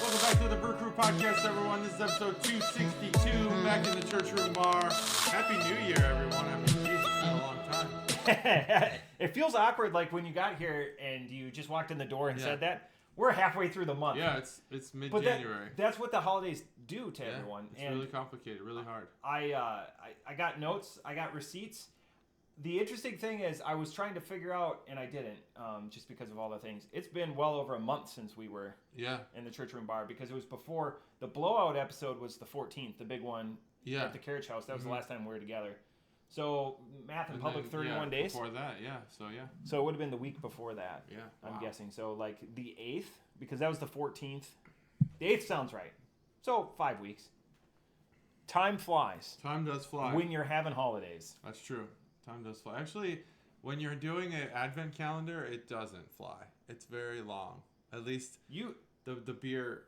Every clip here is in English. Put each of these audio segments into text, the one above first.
Welcome back to the Brew Crew Podcast, everyone. This is episode 262, back in the church room bar. Happy New Year, everyone. I mean, Jesus, it's been a long time. It feels awkward, like when you got here and you just walked in the door and said that. We're halfway through the month. Yeah, it's mid-January. But that's what the holidays do to everyone. It's really complicated, really hard. I got notes, I got receipts. The interesting thing is I was trying to figure out, and I didn't, just because of all the things. It's been well over a month since we were in the church room bar, because it was before the blowout episode was the 14th, the big one at the carriage house. That was the last time we were together. So math in public, 31 days. Before that, So it would have been the week before that. Yeah, I'm guessing. So like the 8th, because that was the 14th. The 8th sounds right. So 5 weeks. Time flies. Time does fly. When you're having holidays. That's true. Time does fly. Actually, when you're doing an Advent calendar, it doesn't fly. It's very long. At least the beer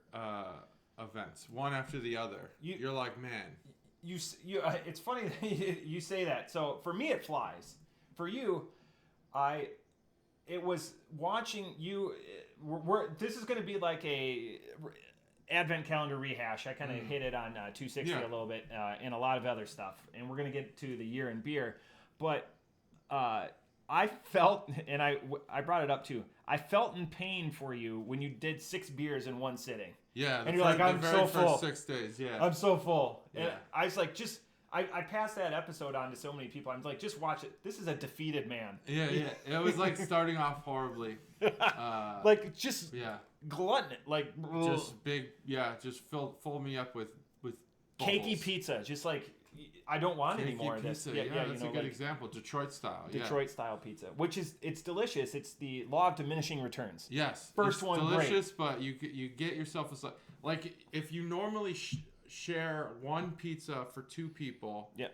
events, one after the other. You're like, man. It's funny that you say that. So for me, it flies. For you, it was watching you. This is going to be like a Advent calendar rehash. I kind of hit it on 260 a little bit and a lot of other stuff. And we're going to get to the year in beer. But I felt, and I brought it up too, I felt in pain for you when you did 6 beers in one sitting. Yeah, and you're like, I'm so full. 6 days, I'm so full. Yeah. And I was like, I passed that episode on to so many people. I'm like, just watch it. This is a defeated man. Yeah. It was like starting off horribly. Glutton. Like, just big, just fill me up with bubbles. Cakey pizza. Just like, I don't want any more of this. Yeah, that's a good example. Detroit style. Detroit style pizza, which it's delicious. It's the law of diminishing returns. Yes. First one, delicious, great. But you get yourself like if you normally share one pizza for 2 people. Yep.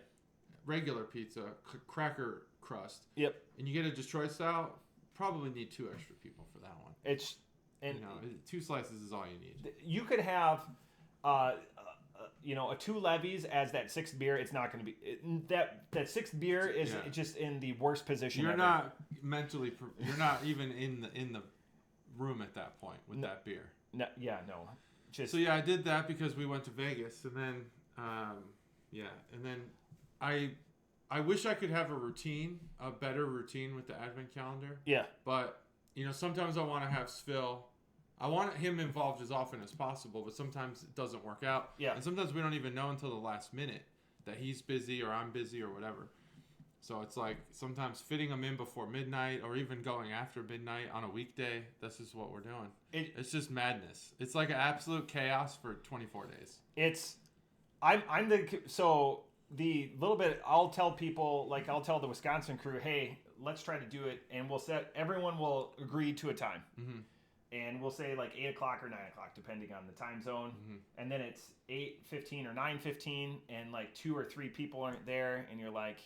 Regular pizza, cracker crust. Yep. And you get a Detroit style, probably need 2 extra people for that one. 2 slices is all you need. You could have a 2 levies as that 6th beer. It's not going to be that 6th beer is just in the worst position. You're not mentally. You're not even in the room at that point with that beer. No. So I did that because we went to Vegas, and then and then I wish I could have a better routine with the Advent calendar. Yeah. But sometimes I want to have Svil. I want him involved as often as possible, but sometimes it doesn't work out. Yeah. And sometimes we don't even know until the last minute that he's busy or I'm busy or whatever. So it's like sometimes fitting him in before midnight or even going after midnight on a weekday. This is what we're doing. It's just madness. It's like an absolute chaos for 24 days. The little bit I'll tell people, like I'll tell the Wisconsin crew, hey, let's try to do it, and everyone will agree to a time. Mm-hmm. And we'll say like 8 o'clock or 9 o'clock, depending on the time zone. Mm-hmm. And then it's 8:15 or 9:15, and like 2 or 3 people aren't there, and you're like,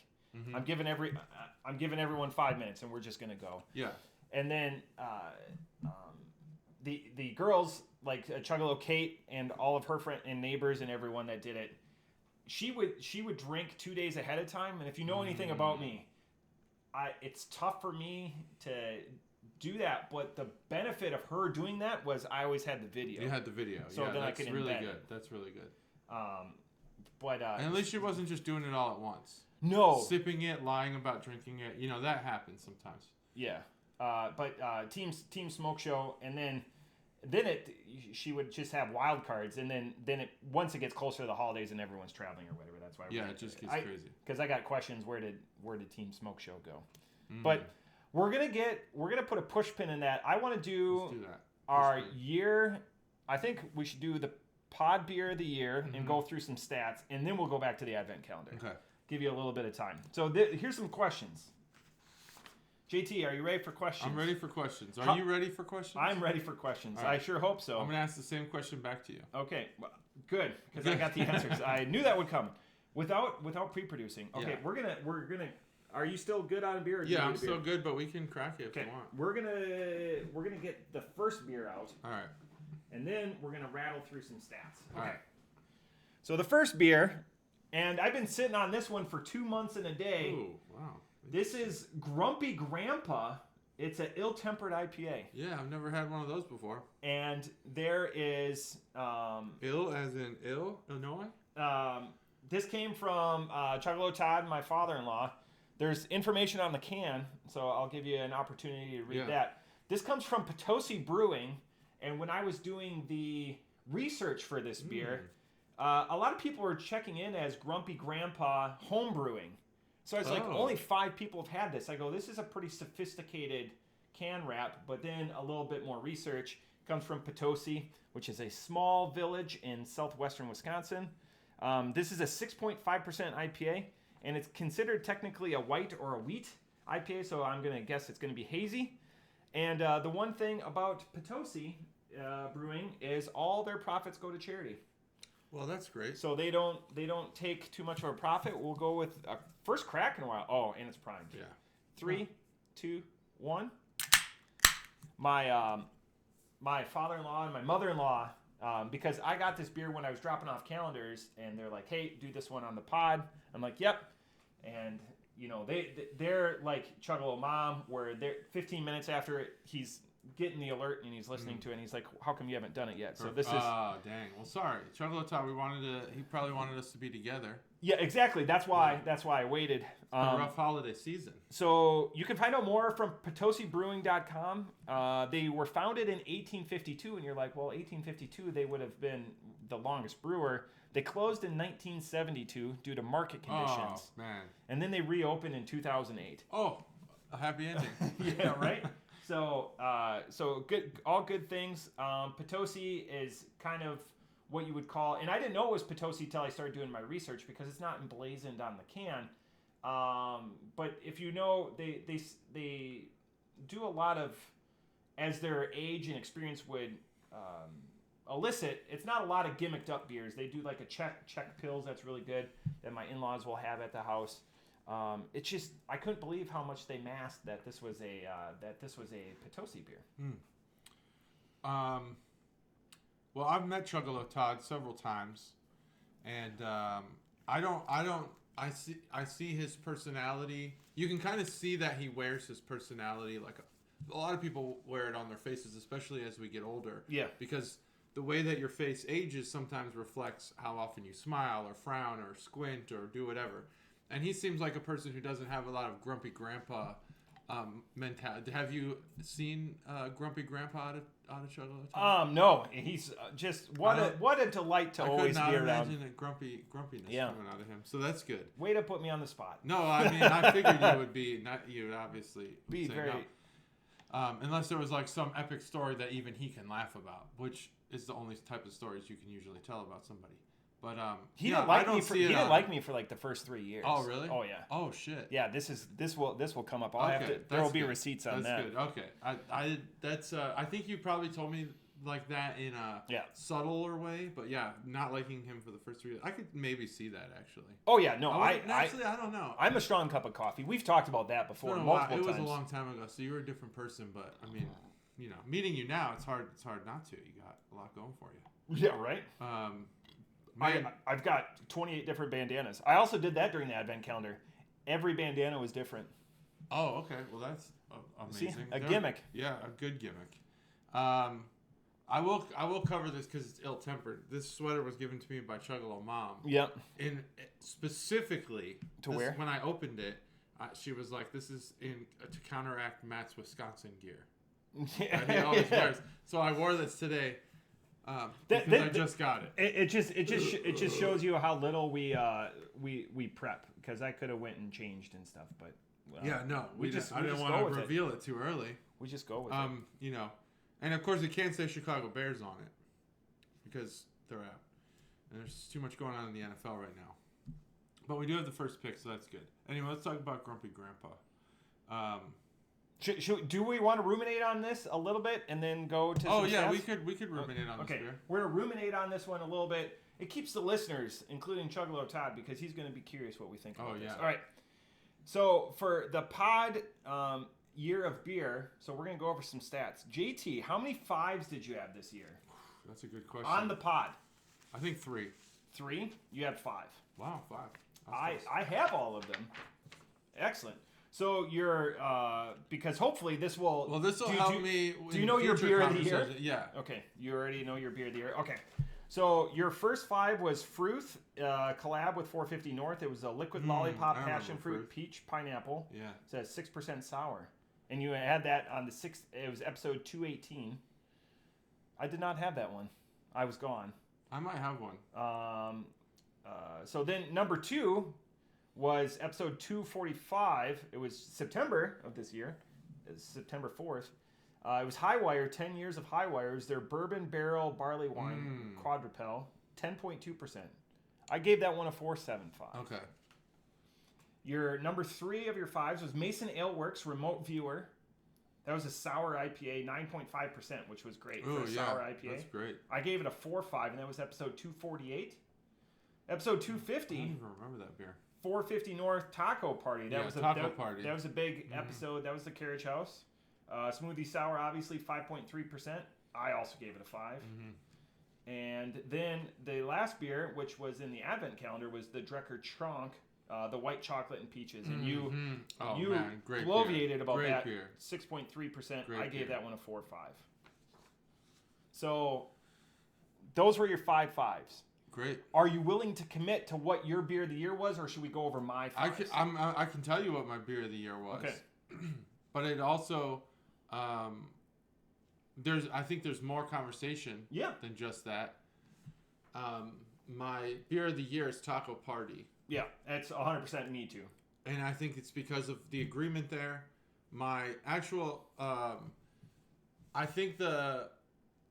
I'm giving everyone 5 minutes, and we're just gonna go. Yeah. And then the girls, like Chuggalo Kate and all of her friends and neighbors and everyone that did it, she would drink 2 days ahead of time. And if you know anything about me, it's tough for me to do that, but the benefit of her doing that was I always had the video. You had the video, so then I could really embed good. That's really good. And at least she wasn't just doing it all at once. No, sipping it, lying about drinking it. That happens sometimes. Yeah, but team smoke show, and then she would just have wild cards, and then once it gets closer to the holidays and everyone's traveling or whatever, that's why. It just gets crazy. Because I got questions. Where did team smoke show go? But we're gonna put a push pin in that. I want to do our year. I think we should do the pod beer of the year and go through some stats, and then we'll go back to the Advent calendar. Okay. Give you a little bit of time. So here's some questions. JT, are you ready for questions? I'm ready for questions. Are you ready for questions? I'm ready for questions. Right. I sure hope so. I'm going to ask the same question back to you. Okay. Well, good, because I got the answers. I knew that would come. Without pre-producing. Okay, yeah. we're gonna. Are you still good on a beer? Or yeah, I'm still good, but we can crack it if you want. We're gonna get the first beer out. All right. And then we're gonna rattle through some stats. Okay. All right. So the first beer, and I've been sitting on this one for 2 months and a day. Ooh, wow. This is Grumpy Grandpa It's an ill-tempered IPA. Yeah, I've never had one of those before. And there is... ill as in ill, Illinois? This came from Chuggalo Todd, my father-in-law. There's information on the can, so I'll give you an opportunity to read that. This comes from Potosi Brewing, and when I was doing the research for this beer, a lot of people were checking in as Grumpy Grandpa home brewing. So I was like, only 5 people have had this. I go, this is a pretty sophisticated can wrap, but then a little bit more research comes from Potosi, which is a small village in southwestern Wisconsin. This is a 6.5% IPA, and it's considered technically a white or a wheat IPA, so I'm going to guess it's going to be hazy. And the one thing about Potosi Brewing is all their profits go to charity. Well, that's great. So they don't take too much of a profit. We'll go with a first crack in a while. Oh, and it's primed. Yeah. 3, 2, 1. My father-in-law and my mother-in-law, because I got this beer when I was dropping off calendars, and they're like, "Hey, do this one on the pod." I'm like, "Yep." And you know, they're like Chuggalo Mom, where they're 15 minutes after he's getting the alert and he's listening to it, and he's like, "How come you haven't done it yet?" So this is... Oh, dang. Well, sorry. Chuggalo Todd, he probably wanted us to be together. Yeah, exactly. That's why I waited. A rough holiday season. So you can find out more from PotosiBrewing.com. They were founded in 1852, and you're like, well, 1852, they would have been the longest brewer. They closed in 1972 due to market conditions. Oh, man. And then they reopened in 2008. Oh, a happy ending. Yeah, right? So good, all good things. Potosi is kind of what you would call, and I didn't know it was Potosi till I started doing my research because it's not emblazoned on the can. But if you know, they do a lot of, as their age and experience would elicit, it's not a lot of gimmicked up beers. They do like a Czech pills that's really good that my in-laws will have at the house. It's just, I couldn't believe how much they masked that this was a Potosi beer. Well, I've met Chuggalo Todd several times, and I see his personality. You can kind of see that he wears his personality like a lot of people wear it on their faces, especially as we get older. Yeah. Because the way that your face ages sometimes reflects how often you smile or frown or squint or do whatever. And he seems like a person who doesn't have a lot of grumpy grandpa mentality. Have you seen Grumpy Grandpa out of Chuggalos? No. He's just what a delight to always be around. I could not imagine a grumpiness coming out of him. So that's good. Way to put me on the spot. No, I mean I figured you would be. You would obviously be say very. No. Unless there was like some epic story that even he can laugh about, which is the only type of stories you can usually tell about somebody. But he didn't like me. He didn't like me for like the first 3 years. Oh really? Oh yeah. Oh shit. Yeah, this will come up. I'll have to. There will be receipts on that. That's good. Okay. I think you probably told me like that in a subtler way, but yeah, not liking him for the first 3 years. I could maybe see that actually. Oh yeah, no, I don't know. I'm a strong cup of coffee. We've talked about that before multiple times. It was a long time ago, so you were a different person. But I mean, you know, meeting you now, it's hard not to. You got a lot going for you. Yeah, right. I've got 28 different bandanas. I also did that during the Advent Calendar. Every bandana was different. Oh, okay. Well, that's amazing. See, a gimmick. Yeah, a good gimmick. I will cover this because it's ill-tempered. This sweater was given to me by Chuggalo Mom. Yep. And specifically when I opened it, she was like, "This is to counteract Matt's Wisconsin gear." That he always wears. So I wore this today. Because I just got it. It just shows you how little we prep, because I could have went and changed and stuff, but I didn't want to reveal it too early. We just go with it. You know, and of course it can't say Chicago Bears on it because they're out, and there's too much going on in the NFL right now. But we do have the first pick, so that's good. Anyway, let's talk about Grumpy Grandpa. Do we want to ruminate on this a little bit and then go to? Oh yeah, stats? we could ruminate on this beer. We're gonna ruminate on this one a little bit. It keeps the listeners, including Chuggalo Todd, because he's gonna be curious what we think about this. All right. So for the pod year of beer, so we're gonna go over some stats. JT, how many 5s did you have this year? That's a good question. On the pod. I think 3. 3? You had 5. Wow, 5. I have all of them. Excellent. So you're because hopefully this will. Well, this will help me. Do you know your beer of the year? Yeah. Okay, you already know your beer of the year. Okay, so your first 5 was Fruth collab with 450 North. It was a liquid lollipop, passion fruit, peach, pineapple. Yeah. It says 6% sour, and you had that on the 6th. It was episode 218. I did not have that one. I was gone. I might have one. So then number 2 was episode 245. It was September of this year. It was September 4th. It was Highwire, 10 years of Highwire. It was their bourbon barrel barley wine quadrupel, 10.2%. I gave that one a 4.75. Okay. Your number 3 of your 5s was Mason Ale Works Remote Viewer. That was a sour IPA, 9.5%, which was great for a sour IPA. That's great. I gave it a 4.5, and that was episode 248. Episode 250. I don't even remember that beer. 450 North Taco Party. That was a Taco Party. That was a big episode. That was the Carriage House. Smoothie Sour, obviously 5.3%. I also gave it a 5. And then the last beer, which was in the Advent Calendar, was the Drecker Tronk, the white chocolate and peaches. And you bloviated about great that. Beer. 6.3%. Great I gave beer. that one a 4.5. So those were your 5 5s. Great. Are you willing to commit to what your beer of the year was, or should we go over my 5s? I can tell you what my beer of the year was. Okay. But it also, I think there's more conversation than just that. My beer of the year is Taco Party. Yeah, that's 100% me too. And I think it's because of the agreement there. My actual, I think the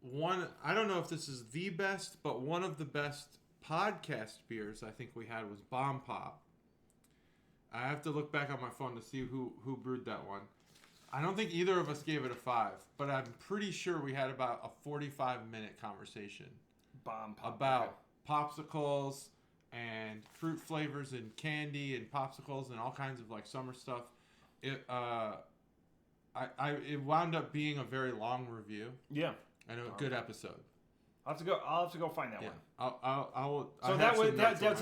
one, I don't know if this is the best, but one of the best podcast beers I think we had was Bomb Pop. I have to look back on my phone to see who brewed that one. I don't think either of us gave it a 5, but I'm pretty sure we had about a 45-minute conversation. Bomb Pop. About popsicles and fruit flavors and candy and popsicles and all kinds of like summer stuff. It wound up being a very long review. Yeah. And a good episode. I'll have to go find that one. So that's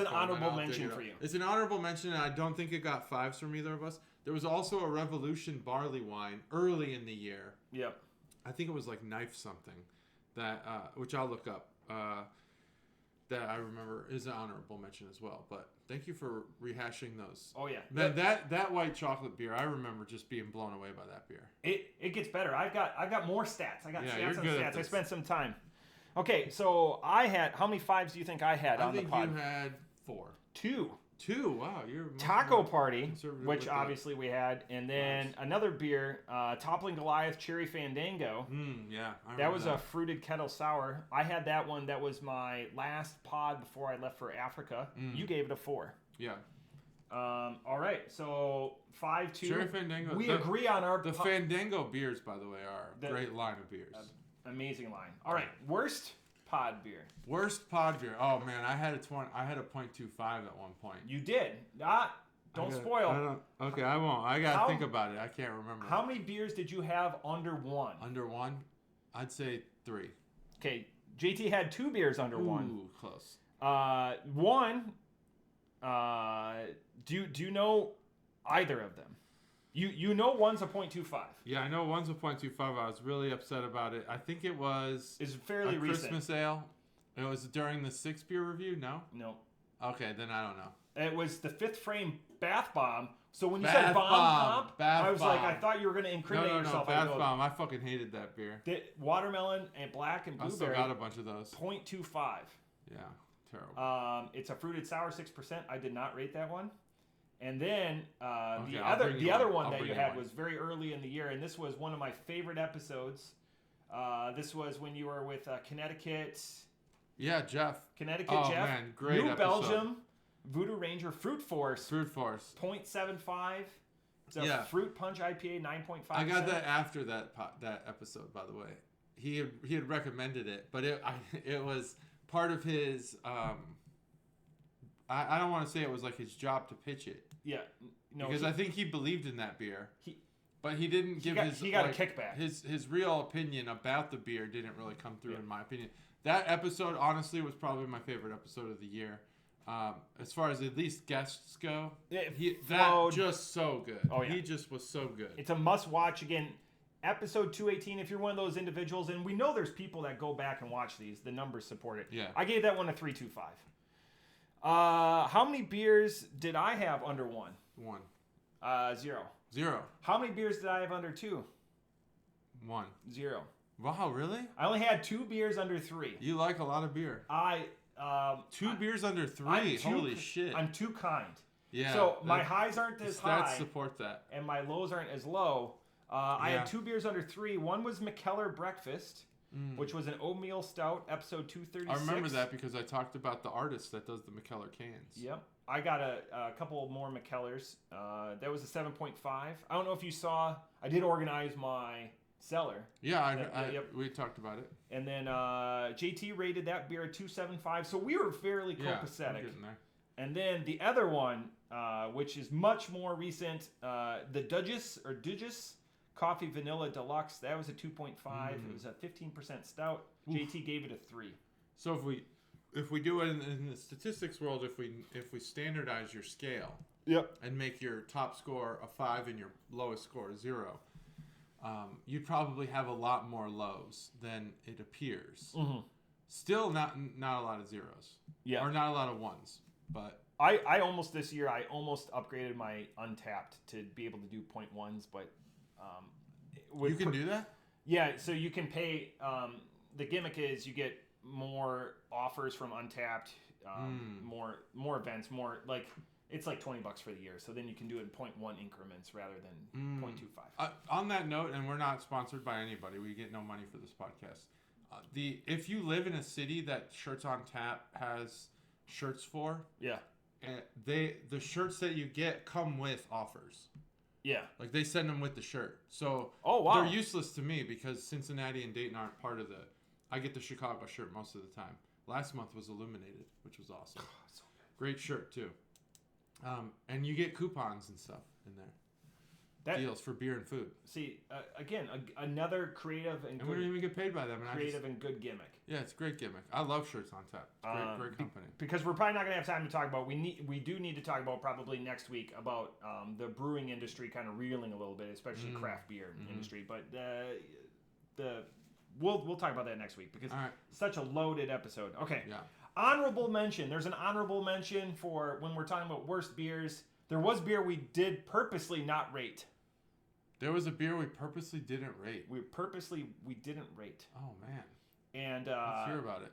an honorable mention for you. It's an honorable mention, and I don't think it got 5s from either of us. There was also a Revolution barley wine early in the year. Yep. I think it was like Knife something, that which I'll look up. That I remember is an honorable mention as well. But thank you for rehashing those. Oh yeah. Man, that white chocolate beer, I remember just being blown away by that beer. It gets better. I've got more stats. I got stats on stats. I spent some time. Okay, so I had, how many 5s do you think I had on the pod? I think you had 4. 2. 2, wow. You're Taco Party, which obviously we had, and then another beer, Toppling Goliath Cherry Fandango. Yeah, that was a fruited kettle sour. I had that one. That was my last pod before I left for Africa. You gave it a 4. Yeah. All right, so 5-2. Cherry Fandango. We agree on our... The Fandango beers, by the way, are a great line of beers. Amazing line. All right, worst pod beer. Worst pod beer. Oh man, I had a 0.25 at one point. You did. Don't spoil. Okay, I won't. I gotta think about it. I can't remember. How many beers did you have under 1? Under 1? I'd say 3. Okay, JT had 2 beers under 1. Ooh, close. 1. Do you know either of them? You know one's a 0.25. Yeah, I know one's a 0.25. I was really upset about it. I think it was it's fairly recent. Christmas ale. It was during the 6 beer review, no? No. Okay, then I don't know. It was the 5th Frame Bath Bomb. So when you said bomb pop, I was like, I thought you were going to incriminate yourself. No, Bath Bomb. I fucking hated that beer. Watermelon and black and blueberry. I still got a bunch of those. 0.25. Yeah, terrible. It's a fruited sour 6%. I did not rate that one. And then the other one that you had was very early in the year, and this was one of my favorite episodes. This was when you were with Connecticut. Yeah, Jeff. Jeff. Man, great New episode. Belgium, Voodoo Ranger, Fruit Force. 0.75. It's a fruit punch IPA, 9.5%. I got that after that episode, by the way. He had recommended it, but it was part of his. I don't want to say it was like his job to pitch it. Yeah, no, because I think he believed in that beer. But he didn't give his. He got a kickback. His real opinion about the beer didn't really come through, in my opinion. That episode, honestly, was probably my favorite episode of the year. As far as at least guests go, just so good. Oh, yeah. He just was so good. It's a must-watch. Again, episode 218, if you're one of those individuals, and we know there's people that go back and watch these, the numbers support it. Yeah. I gave that one a 3.25. How many beers did I have under 1? 1. 0. 0. How many beers did I have under 2? 1. 0. Wow, really? I only had 2 beers under 3. You like a lot of beer. 2 beers under 3. Holy shit. I'm too kind. Yeah. So my highs aren't as high. Stats support that. And my lows aren't as low. I had 2 beers under 3. One was McKellar Breakfast, which was an oatmeal stout, episode 236. I remember that because I talked about the artist that does the McKellar cans. Yep. I got a couple more McKellars. That was a 7.5. I don't know if you saw. I did organize my cellar. Yeah, we talked about it. And then JT rated that beer a 2.75. So we were fairly copacetic. And then the other one, which is much more recent, the Duchess Coffee Vanilla Deluxe. That was a 2.5. It was a 15% stout. Oof. JT gave it a 3. So if we do it in the statistics world, if we standardize your scale, and make your top score a 5 and your lowest score a 0, you'd probably have a lot more lows than it appears. Still not a lot of zeros. Yeah. Or not a lot of ones. But I almost this year I upgraded my Untapped to be able to do 0.1s, but you can do that? Yeah, so you can pay the gimmick is you get more offers from Untapped, more events, more like it's like $20 for the year. So then you can do it in 0.1 increments rather than 0.25. On that note, and we're not sponsored by anybody, we get no money for this podcast. If you live in a city that Shirts on Tap has shirts for, the shirts that you get come with offers. Yeah, like they send them with the shirt. So they're useless to me because Cincinnati and Dayton aren't part of the. I get the Chicago shirt most of the time. Last month was Illuminated, which was awesome. So great shirt too. And you get coupons and stuff in there. Deals for beer and food. See, again, another creative and we don't even get paid by them. And good gimmick. Yeah, it's a great gimmick. I love Shirts on Tap. Great company. Because we're probably not going to have time to talk about. We do need to talk about probably next week about the brewing industry kind of reeling a little bit, especially craft beer industry. But we'll talk about that next week because such a loaded episode. Okay. Yeah. Honorable mention. There's an honorable mention for when we're talking about worst beers. There was beer we did purposely not rate. There was a beer we purposely didn't rate. We didn't rate. Oh man. And let's hear about it.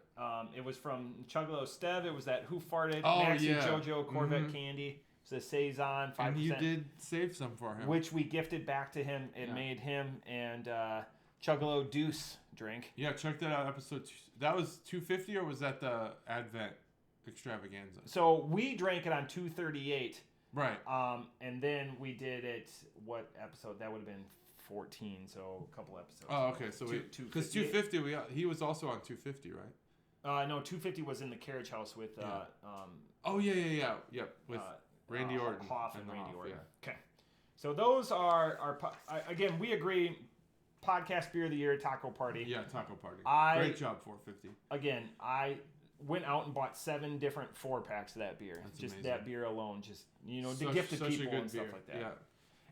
It was from Chuggalos Stev. It was that Who Farted Maxi JoJo Corvette candy. It's a Saison 5%. And you did save some for him, which we gifted back to him. It made him and Chuggalo Deuce drink. Yeah, check that out. Episode 2. That was 250 or was that the Advent Extravaganza? So we drank it on 238. Right. And then we did it. What episode? That would have been 14. So a couple episodes. Oh, okay. So because 250, he was also on 250, right? No, 250 was in the carriage house with. Yep. With Randy Orton. Hoff and Randy Orton. Yeah. Okay. So those are again. We agree. Podcast beer of the year, Taco Party. Yeah, Taco Party. Great job, 450. Again, I went out and bought 7 different 4-packs of that beer. That's just amazing. That beer alone, just to gift to people and stuff like that. Yeah.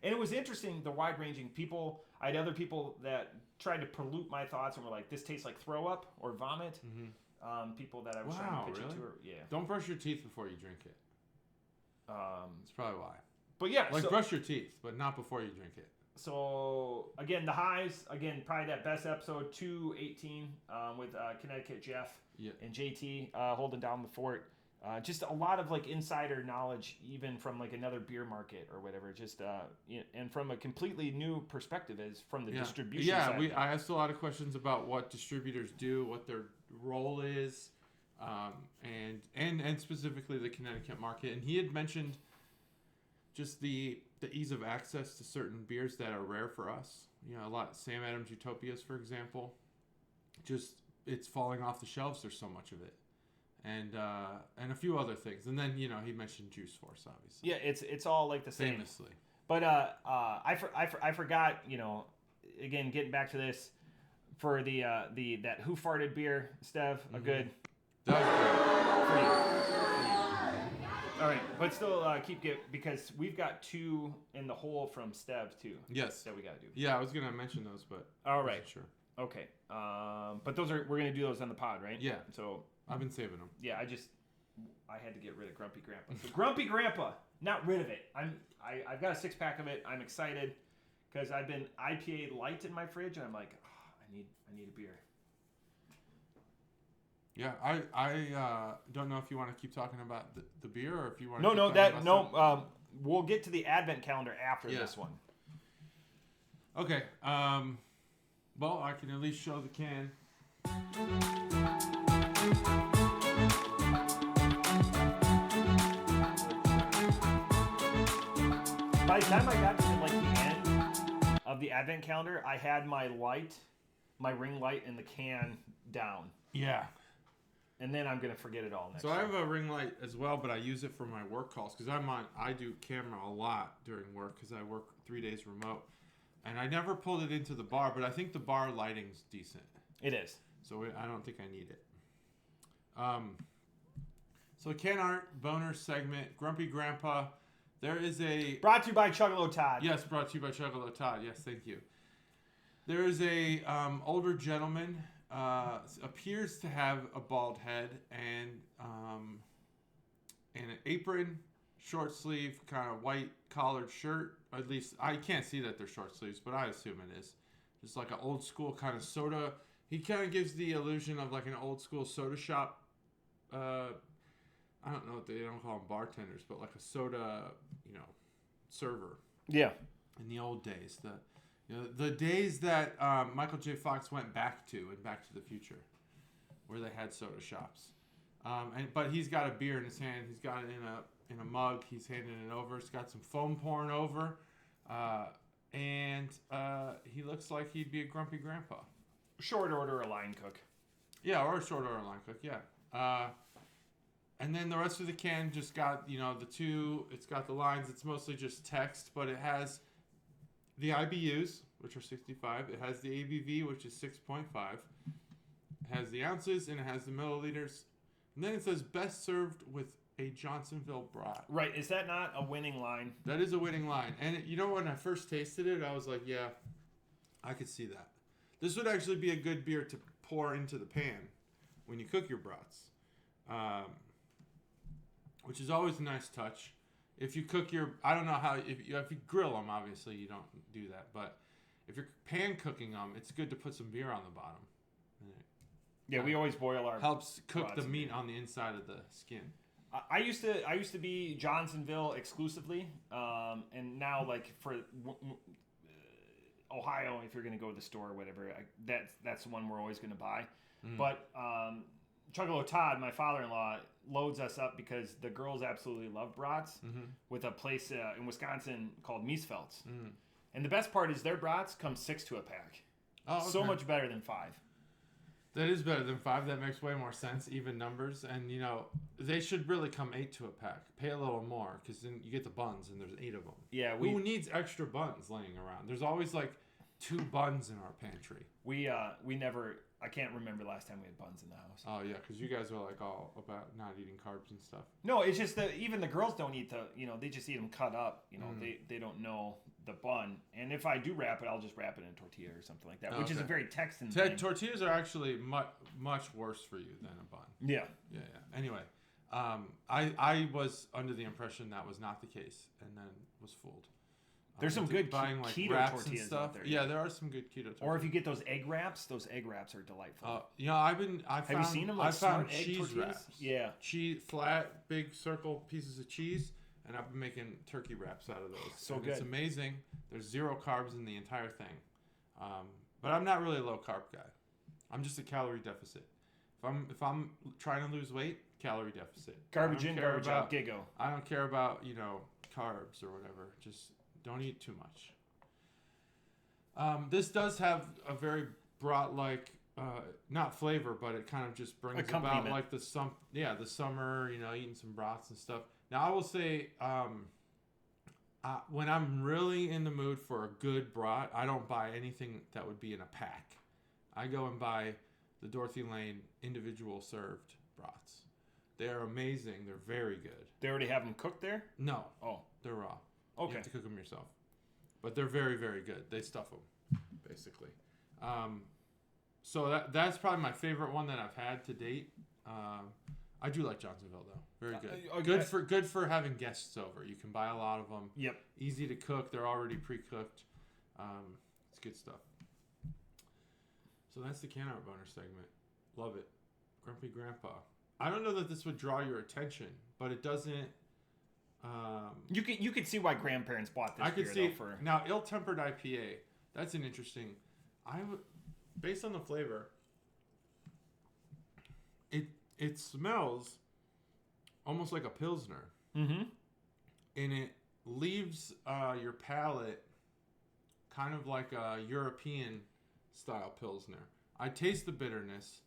And it was interesting, the wide-ranging people. I had other people that tried to pollute my thoughts and were like, "This tastes like throw up or vomit." People that I was trying to pitch it to. Yeah. Don't brush your teeth before you drink it. That's probably why. But yeah, brush your teeth, but not before you drink it. So, again, the highs, probably that best episode, 218 with Connecticut Jeff and JT holding down the fort. Just a lot of, insider knowledge, even from, another beer market or whatever. Just and from a completely new perspective is from the distribution side. Yeah, I asked a lot of questions about what distributors do, what their role is, and specifically the Connecticut market. And he had mentioned just the ease of access to certain beers that are rare for us. A lot Sam Adams Utopias, for example. Just it's falling off the shelves. There's so much of it, and a few other things. And then he mentioned Juice Force, obviously. Yeah, it's all the same. Famously. But I forgot. Again, getting back to this for that Who Farted beer, Stev, a good. That was great. For you. All right, but still because we've got 2 in the hole from Stev too. Yes. That we got to do. Yeah, I was gonna mention those, but all right, sure. Okay. But we're gonna do those on the pod, right? Yeah. So I've been saving them. Yeah, I had to get rid of Grumpy Grandpa. So Grumpy Grandpa, not rid of it. I've got a 6-pack of it. I'm excited because I've been IPA light in my fridge, and I'm like, I need a beer. Yeah, I don't know if you want to keep talking about the beer or if you want. We'll get to the Advent calendar after this one. Okay. Well, I can at least show the can. By the time I got to like the end of the Advent calendar, I had my ring light in the can down. Yeah. And then I'm gonna forget it all next. So I have a ring light as well, but I use it for my work calls because I do camera a lot during work because I work 3 days remote, and I never pulled it into the bar, but I think the bar lighting's decent. It is. So I don't think I need it. So can art bonus segment, Grumpy Grandpa. There is a brought to you by Chuggalo Todd. Yes, brought to you by Chuggalo Todd. Yes, thank you. There is a older gentleman. Appears to have a bald head and an apron, short sleeve, kind of white collared shirt. At least I can't see that they're short sleeves, but I assume it is. Just like an old school kind of soda. He kind of gives the illusion of like an old school soda shop. I don't know what they don't call them bartenders, but like a soda, server. Yeah. In the old days, the days that Michael J. Fox went back to in Back to the Future, where they had soda shops. But he's got a beer in his hand. He's got it in a mug. He's handing it over. It's got some foam pouring over, and he looks like he'd be a grumpy grandpa. Short order a line cook. Yeah, or a short order line cook. Yeah. And then the rest of the can just got the 2. It's got the lines. It's mostly just text, but it has the IBUs, which are 65. It has the ABV, which is 6.5. It has the ounces, and it has the milliliters. And then it says best served with a Johnsonville brat. Right. Is that not a winning line? That is a winning line. And when I first tasted it, I was like, yeah, I could see that. This would actually be a good beer to pour into the pan when you cook your brats, which is always a nice touch. If you cook I don't know how, if you grill them, obviously you don't do that. But if you're pan cooking them, it's good to put some beer on the bottom. Yeah, we always boil our. Helps cook the meat on the inside of the skin. I used to be Johnsonville exclusively, and now like for Ohio, if you're gonna go to the store or whatever, that's the one we're always gonna buy. Mm. But Chuggalo Todd, my father-in-law, loads us up because the girls absolutely love brats with a place in Wisconsin called Miesfeld's. Mm. And the best part is their brats come 6 to a pack. Oh, okay. So much better than 5. That is better than 5. That makes way more sense, even numbers. And, they should really come 8 to a pack. Pay a little more because then you get the buns and there's 8 of them. Yeah, who needs extra buns laying around? There's always like 2 buns in our pantry. We never... I can't remember the last time we had buns in the house. Oh, yeah, because you guys are like all about not eating carbs and stuff. No, it's just that even the girls don't eat they just eat them cut up. They don't know the bun. And if I do wrap it, I'll just wrap it in a tortilla or something like that, which is a very Texan thing. Tortillas are actually much worse for you than a bun. Yeah. Yeah. Anyway, I was under the impression that was not the case and then was fooled. There's some good keto tortillas out there. Yeah, there are some good keto tortillas. Or if you get those egg wraps are delightful. Have you seen them? I found cheese wraps. Yeah. Flat, big circle pieces of cheese, and I've been making turkey wraps out of those. So good. It's amazing. There's 0 carbs in the entire thing. But I'm not really a low carb guy. I'm just a calorie deficit. If I'm trying to lose weight, calorie deficit. Garbage in, garbage out. Giggle. I don't care about carbs or whatever. Just don't eat too much. This does have a very brat-like, not flavor, but it kind of just brings about like the summer, eating some brats and stuff. Now I will say, when I'm really in the mood for a good brat, I don't buy anything that would be in a pack. I go and buy the Dorothy Lane individual served brats. They're amazing. They're very good. They already have them cooked there? No. Oh. They're raw. Okay. You have to cook them yourself. But they're very, very good. They stuff them, basically. So that's probably my favorite one that I've had to date. I do like Johnsonville, though. Very good. Good for having guests over. You can buy a lot of them. Yep. Easy to cook. They're already pre-cooked. It's good stuff. So that's the Can Art Boner segment. Love it. Grumpy Grandpa. I don't know that this would draw your attention, but it doesn't. You could see why grandparents bought this. I could beer, see though, for now ill-tempered IPA. That's an interesting. Based on the flavor, it smells almost like a Pilsner. Mm-hmm. And it leaves your palate kind of like a European style Pilsner. I taste the bitterness,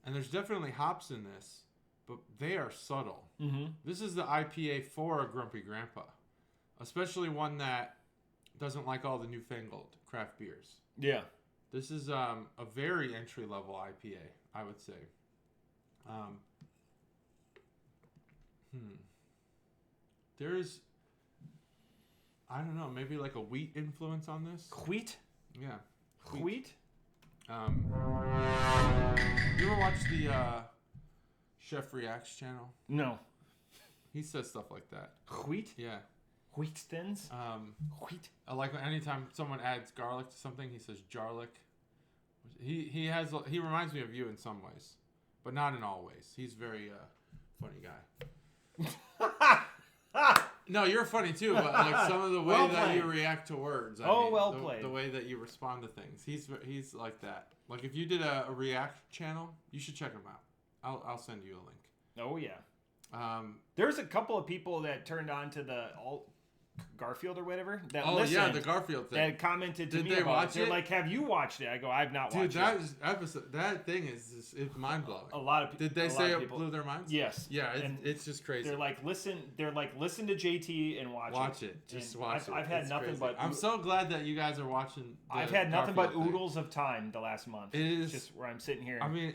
and there's definitely hops in this, but they are subtle. Mm-hmm. This is the IPA for a Grumpy Grandpa, especially one that doesn't like all the newfangled craft beers. Yeah. This is a very entry-level IPA, I would say. There's, I don't know, maybe like a wheat influence on this. Wheat? Yeah. Wheat? You ever watch the Chef Reacts channel? No. He says stuff like that. Wheat? Yeah. Wheat thins? Wheat? I like anytime someone adds garlic to something, he says jarlic. He reminds me of you in some ways, but not in all ways. He's a very funny guy. No, you're funny too, but like some of the way that you react to words. Played. The way that you respond to things. He's like that. Like if you did a React channel, you should check him out. I'll send you a link. Oh yeah. There's a couple of people that turned on to the Garfield or whatever. The Garfield thing. That commented to me Did they about watch it. They're like, "Have you watched it?" I go, "I've not watched it." That thing is mind blowing. A lot of people. Did they say it blew their minds? Yes. Yeah, it's just crazy. They're like, listen to JT and watch it. Just watch it. I've had nothing but. I'm so glad that you guys are watching. I've had nothing but oodles of time the last month. It is just where I'm sitting here. I mean,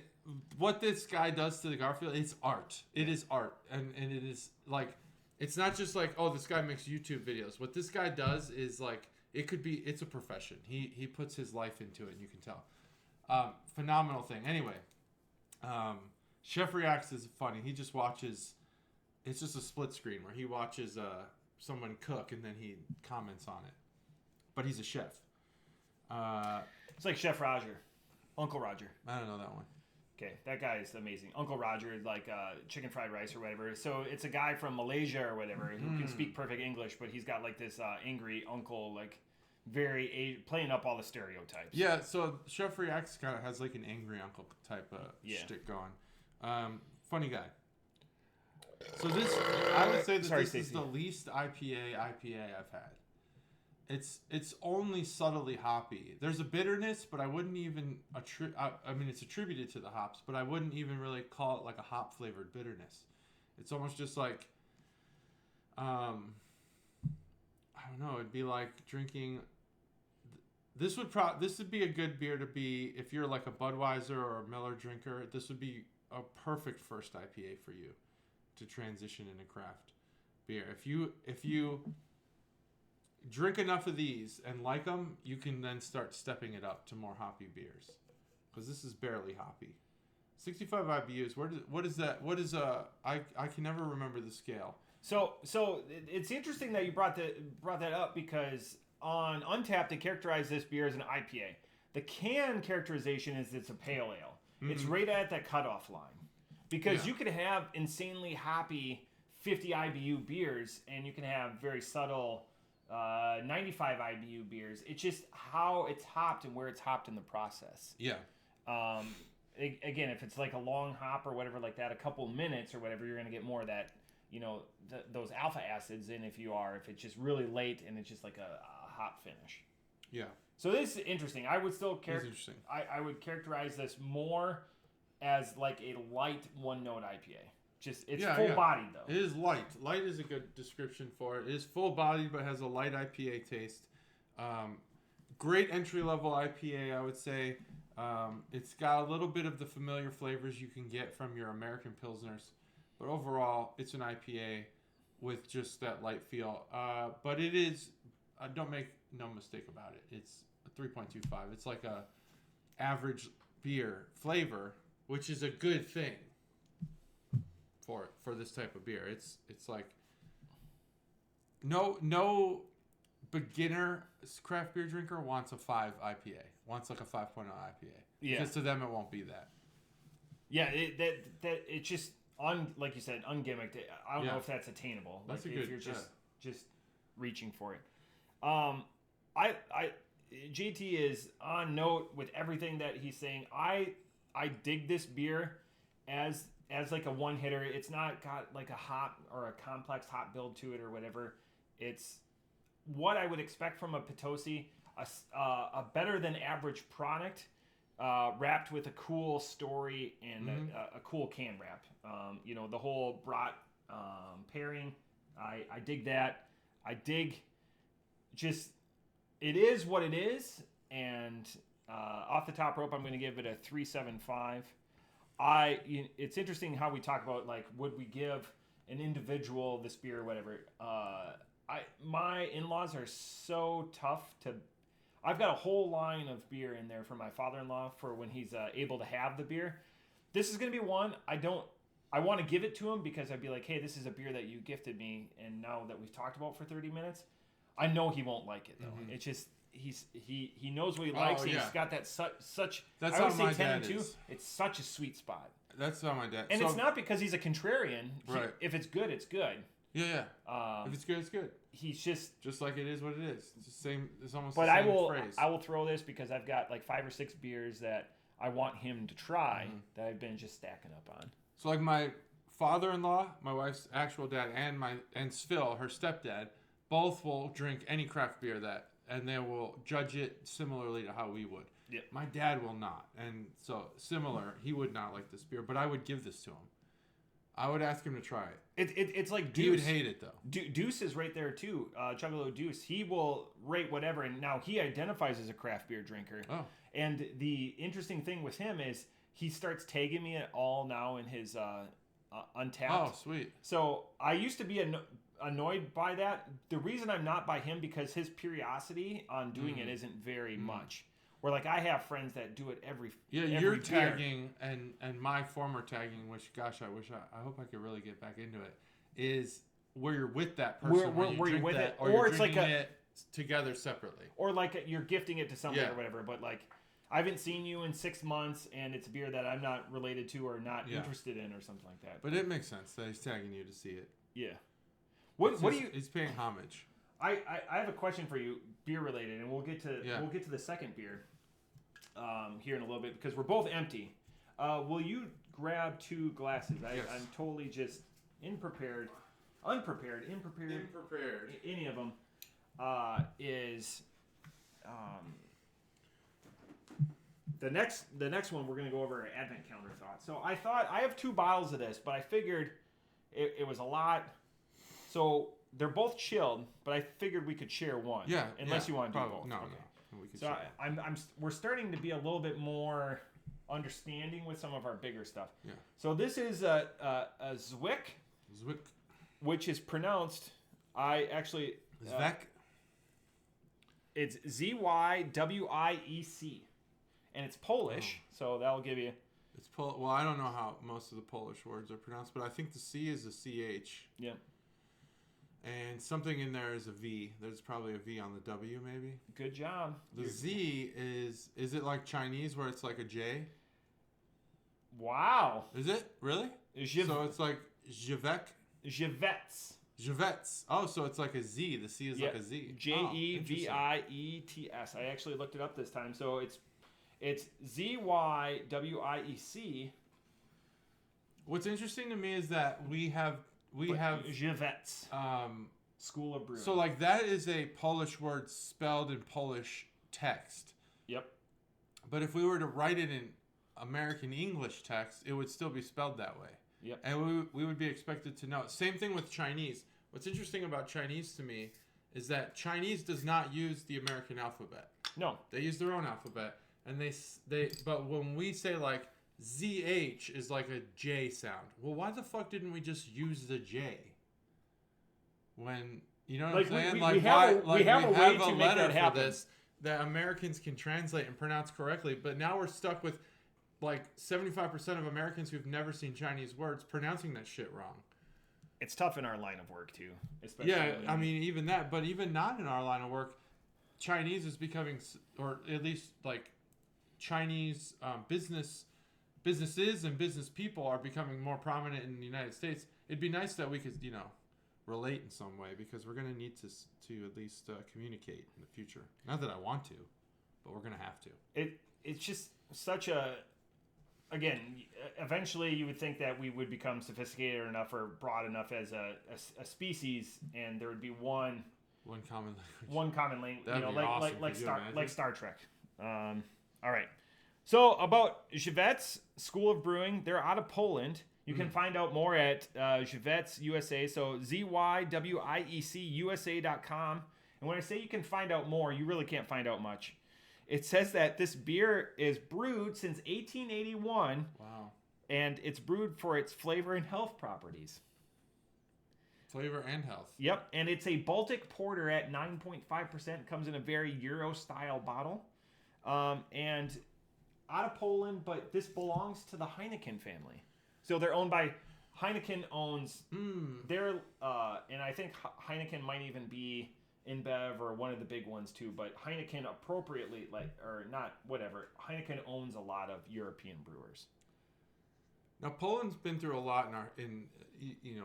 what this guy does to the Garfield, it's art. It is art, and it is like. It's not just like, oh, this guy makes YouTube videos. What this guy does is like, it's a profession. He puts his life into it, and you can tell. Phenomenal thing. Anyway, Chef Reacts is funny. He just watches, it's just a split screen where he watches someone cook, and then he comments on it. But he's a chef. It's like Chef Roger. Uncle Roger. I don't know that one. Okay, that guy is amazing. Uncle Roger is like chicken fried rice or whatever. So it's a guy from Malaysia or whatever who can speak perfect English, but he's got like this angry uncle, like playing up all the stereotypes. Yeah, so Chef Reacts kind of has like an angry uncle type of shtick going. Funny guy. So I would say that this is the least IPA I've had. It's only subtly hoppy. There's a bitterness, but I wouldn't even it's attributed to the hops, but I wouldn't even really call it like a hop flavored bitterness. It's almost just like, I don't know. It'd be like drinking. This would be a good beer to be if you're like a Budweiser or a Miller drinker. This would be a perfect first IPA for you to transition into craft beer. If you drink enough of these and like them, you can then start stepping it up to more hoppy beers, because this is barely hoppy. 65 IBUs. What is that? I can never remember the scale. So it's interesting that you brought that up, because on Untappd they characterize this beer as an IPA. The can characterization is it's a pale ale. Mm-hmm. It's right at that cutoff line, because you could have insanely hoppy 50 IBU beers, and you can have very subtle 95 IBU beers. It's just how it's hopped and where it's hopped in the process. Yeah. Again, if it's like a long hop or whatever like that, a couple minutes or whatever, you're going to get more of that, those alpha acids in. If it's just really late and it's just like a hop finish. Yeah. So this is interesting. I would still interesting. I would characterize this more as like a light one note IPA. It's full bodied though. It is light. Light is a good description for it. It is full bodied but has a light IPA taste. Great entry level IPA, I would say. It's got a little bit of the familiar flavors you can get from your American Pilsners. But overall, it's an IPA with just that light feel. But it is, don't make no mistake about it. It's a 3.25. It's like a average beer flavor, which is a good thing for this type of beer. It's like no beginner craft beer drinker wants a 5 IPA. Wants like a 5.0 IPA. Yeah. Because to them it won't be that. Yeah, it's just like you said, ungimmicked. I don't know if that's attainable. That's like a good. If you're just reaching for it. JT is on note with everything that he's saying. I dig this beer as like a one hitter. It's not got like a hot or a complex hot build to it or whatever. It's what I would expect from a Potosi, a better than average product, wrapped with a cool story and a cool can wrap. The whole brat pairing. I dig that. I dig just. It is what it is, and off the top rope, I'm going to give it a 3.75. It's interesting how we talk about, like, would we give an individual this beer or whatever. My in-laws are so tough to. I've got a whole line of beer in there for my father-in-law for when he's able to have the beer. This is going to be one I want to give it to him because I'd be like, hey, this is a beer that you gifted me, and now that we've talked about for 30 minutes. I know he won't like it though. Mm-hmm. It's just he knows what he likes. And he's got that such. That's I always how my say 10 dad and 2. is. It's such a sweet spot. That's how my dad. And it's not because he's a contrarian. Right. If it's good, it's good. Yeah. If it's good, it's good. He's just like it is what it is. It's the same. It's almost. But the same phrase. I will throw this because I've got like 5 or 6 beers that I want him to try that I've been just stacking up on. So like my father-in-law, my wife's actual dad, and Phil, her stepdad. Both will drink any craft beer and they will judge it similarly to how we would. Yep. My dad will not. And so similar, he would not like this beer, but I would give this to him. I would ask him to try it. It's like Deuce. He would hate it though. Deuce is right there too. Chuggalo Deuce. He will rate whatever, and now he identifies as a craft beer drinker. Oh. And the interesting thing with him is he starts tagging me at all now in his Untapped. Oh, sweet. So I used to be annoyed by that. The reason I'm not by him because his periodicity on doing it isn't very much. Where like I have friends that do it every your beer. tagging and my former tagging, which gosh I hope I could really get back into it, is where you're with that person where you're with that, it, or it's like it together separately, or like you're gifting it to somebody or whatever. But like I haven't seen you in 6 months, and it's a beer that I'm not related to or not interested in or something like that. But it makes sense that he's tagging you to see it. Yeah. What do you? He's paying homage. I have a question for you, beer related, and we'll get to the second beer here in a little bit because we're both empty. Will you grab 2 glasses? Yes. I'm totally just unprepared. Any of them is the next one we're gonna go over Advent Calendar thoughts. So I thought I have 2 bottles of this, but I figured it was a lot. So they're both chilled, but I figured we could share one. Yeah. Unless you want to do both. No, okay. no. We could So share. we're starting to be a little bit more understanding with some of our bigger stuff. Yeah. So this is a Zywiec, which is pronounced. Zywiec. It's Zywiec, and it's Polish. So that'll give you. It's Well, I don't know how most of the Polish words are pronounced, but I think the C is a CH. Yeah. And something in there is a V. There's probably a V on the W, maybe. Good job. The Z is it like Chinese where it's like a J? Wow. Is it? Really? So it's like Zywiec? Zywiec. Oh, so it's like a Z. The C is like a Z. Jeviets. I actually looked it up this time. So it's Zywiec. What's interesting to me is that we have Zywiec. School of Brewing. So like that is a Polish word spelled in Polish text. Yep. But if we were to write it in American English text, it would still be spelled that way. Yep. And we would be expected to know. Same thing with Chinese. What's interesting about Chinese to me is that Chinese does not use the American alphabet. No. They use their own alphabet. And they but when we say like ZH is like a J sound. Well, why the fuck didn't we just use the J? When, you know what I'm saying? We have a way to make that happen. This that Americans can translate and pronounce correctly, but now we're stuck with like 75% of Americans who've never seen Chinese words pronouncing that shit wrong. It's tough in our line of work too. Especially I mean, even that, but even not in our line of work, Chinese is becoming, or at least like Chinese businesses and business people are becoming more prominent in the United States. It'd be nice that we could, relate in some way, because we're going to need to at least communicate in the future. Not that I want to, but we're going to have to. It's just such a, again, eventually you would think that we would become sophisticated enough or broad enough as a species, and there would be one common language. One common language, Awesome. like Star Trek. All right. So about Zywiec School of Brewing, they're out of Poland. You can find out more at Zywiec USA. So ZYWIECUSA.com. And when I say you can find out more, you really can't find out much. It says that this beer is brewed since 1881. Wow. And it's brewed for its flavor and health properties. Flavor and health. Yep. And it's a Baltic Porter at 9.5%. Comes in a very Euro-style bottle. And out of Poland, but this belongs to the Heineken family. So they're owned by Heineken owns their and I think Heineken might even be InBev or one of the big ones too, but Heineken appropriately Heineken owns a lot of European brewers. Now Poland's been through a lot in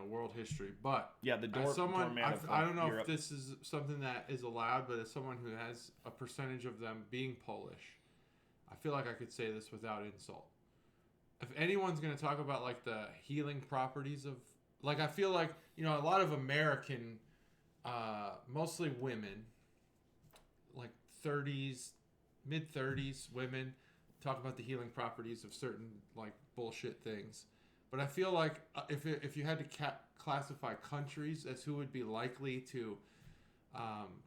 world history, but yeah, I don't know if this is something that is allowed, but as someone who has a percentage of them being Polish, I feel like I could say this without insult. If anyone's going to talk about like the healing properties of, like, I feel like, a lot of American, mostly women, like mid 30s women talk about the healing properties of certain like bullshit things. But I feel like if you had to classify countries as who would be likely to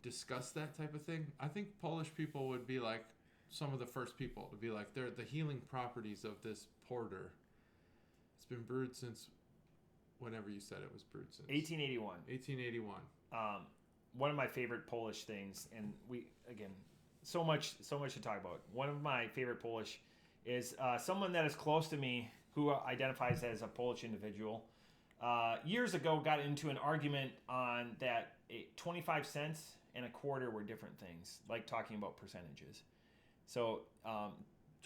discuss that type of thing, I think Polish people would be like some of the first people to be like, they're the healing properties of this porter. It's been brewed since whenever you said it was brewed since 1881. One of my favorite Polish things, and so much to talk about. One of my favorite Polish is someone that is close to me who identifies as a Polish individual. Years ago, got into an argument on that 25 cents and a quarter were different things, like talking about percentages. So,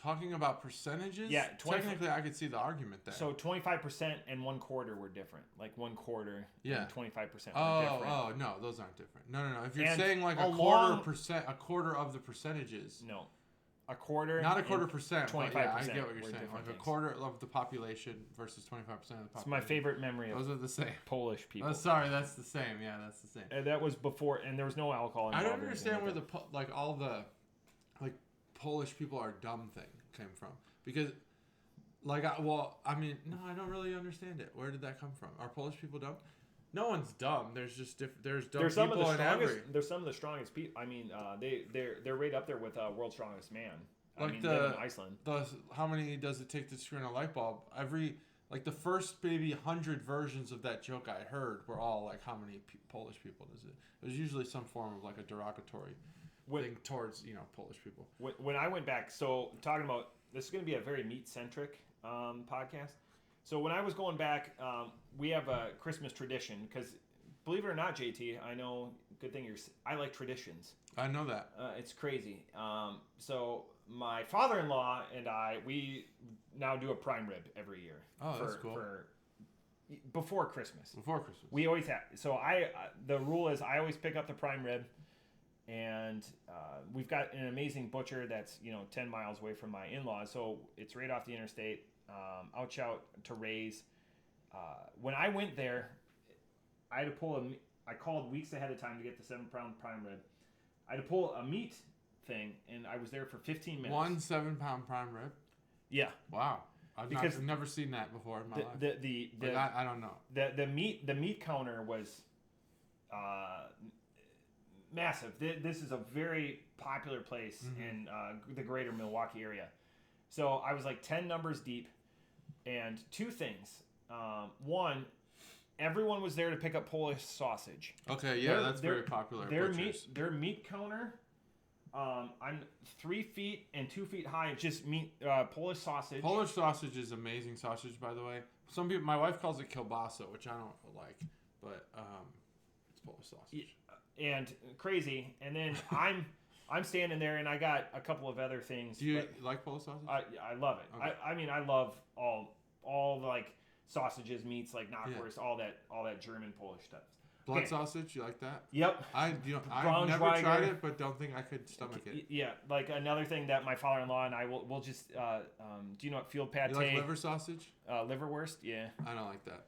talking about percentages? Yeah. Technically, I could see the argument there. So 25% and 1/4 were different. Like 1/4 and 25% were different. Oh, no, those aren't different. No. If you're saying like a quarter of the percentages. No. A quarter. Not a quarter percent. 25%. Yeah, I get what you're saying. Like things. a quarter of the population versus 25% of the population. It's my favorite memory of those are the same. Polish people. Oh, sorry, that's the same. Yeah, that's the same. And that was before, and there was no alcohol involved. I don't understand where all the Polish people are dumb thing came from, because no, I don't really understand it. Where did that come from? Are Polish people dumb? No one's dumb. There's just there's dumb people in every. There's some of the strongest people. I mean, they're right up there with World's Strongest Man. Like in Iceland. How many does it take to screw in a light bulb? The first maybe 100 versions of that joke I heard were all like, how many Polish people does it? It was usually some form of like a derogatory thing towards Polish people. When I went back, so talking about this is going to be a very meat centric podcast. So when I was going back, we have a Christmas tradition because, believe it or not, JT, I know. Good thing I like traditions. I know that. It's crazy. So my father-in-law and we now do a prime rib every year. Oh, that's cool. Before Christmas. Before Christmas. We always have. So the rule is I always pick up the prime rib, and we've got an amazing butcher that's 10 miles away from my in-laws, so it's right off the interstate. Out to Ray's. When I went there, I had to I called weeks ahead of time to get the 7-pound prime rib. I had to pull a meat thing, and I was there for 15 minutes. 1 7-pound prime rib? Yeah. Wow. I've never seen that before in my life. I don't know. The meat counter was massive. This is a very popular place in the greater Milwaukee area. So I was like 10 numbers deep, and two things. One, everyone was there to pick up Polish sausage. Okay, yeah, that's very popular. Their meat counter. I'm 3 feet and 2 feet high. It's just meat, Polish sausage. Polish sausage is amazing sausage, by the way. Some people, my wife calls it kielbasa, which I don't like, but it's Polish sausage. And crazy. And then I'm standing there, and I got a couple of other things. Do you like Polish sausage? I love it. Okay. I mean, I love all like sausages, meats, like knockwurst, all that German Polish stuff. Blood sausage, you like that? Yep. I've never tried it, but don't think I could stomach it. Yeah, like another thing that my father-in-law and I will just. Do you know what field pate? You like liver sausage? Liverwurst, yeah. I don't like that.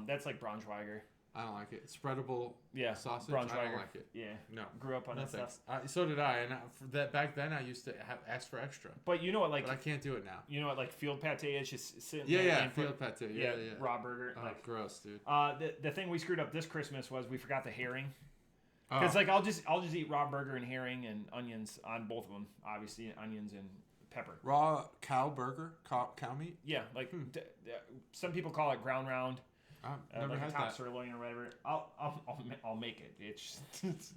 That's like Braunschweiger. I don't like it. Spreadable sausage. Braunschweiger. I don't like it. Yeah. No. Grew up on that stuff. So did I, and back then I used to ask for extra. But you know what, like. But I can't do it now. You know what, like field pate is, just sitting. Yeah, field pate. Yeah. Raw burger. Oh, like gross, dude. The thing we screwed up this Christmas was we forgot the herring. Because like I'll just eat raw burger and herring and onions on both of them, obviously onions and pepper. Raw cow burger, cow meat. Yeah, like some people call it ground round. Never like had a top that. sirloin or whatever. I'll make it. It's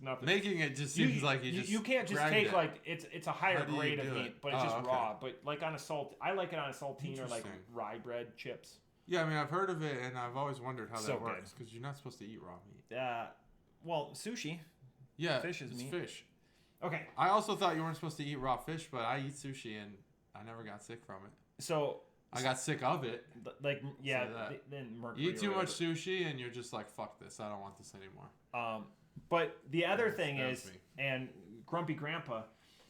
nothing. Making it just seems like you can't just take it. Like it's a higher grade of meat, but it's just raw. But like on a I like it on a saltine or like rye bread chips. Yeah, I mean I've heard of it and I've always wondered how that works good. because you're not supposed to eat raw meat. Well, sushi. Yeah, fish is meat. Fish. Okay. I also thought you weren't supposed to eat raw fish, but I eat sushi and I never got sick from it. So. I got sick of it. Like, yeah, then mercury. You eat too much sushi and you're just like, fuck this. I don't want this anymore. But the other thing is, and Grumpy Grandpa.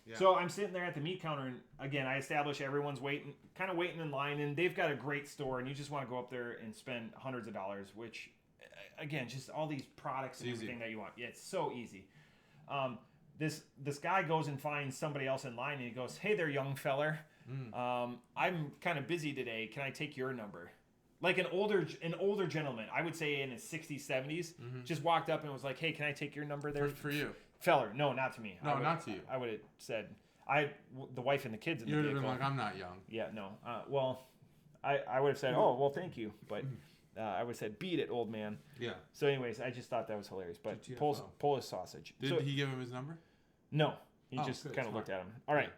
Yeah. So I'm sitting there at the meat counter, and again, I establish everyone's waiting in line, and they've got a great store, and you just want to go up there and spend hundreds of dollars, which, again, just all these products and everything that you want. Yeah, it's so easy. This guy goes and finds somebody else in line, and he goes, "Hey there, young feller. I'm kind of busy today. Can I take your number?" Like an older gentleman, I would say in his 60s, 70s, just walked up and was like, "Hey, can I take your number there?" For you. Feller. No, not to me. No, not to you. I would have said, the wife and the kids in the vehicle. You would have been like, "I'm not young." Yeah, no. Well, I would have said, "Oh, well, thank you." But I would have said, "Beat it, old man." Yeah. So anyways, I just thought that was hilarious. But Polish sausage. Did he give him his number? No. He just kind of looked at him. All right.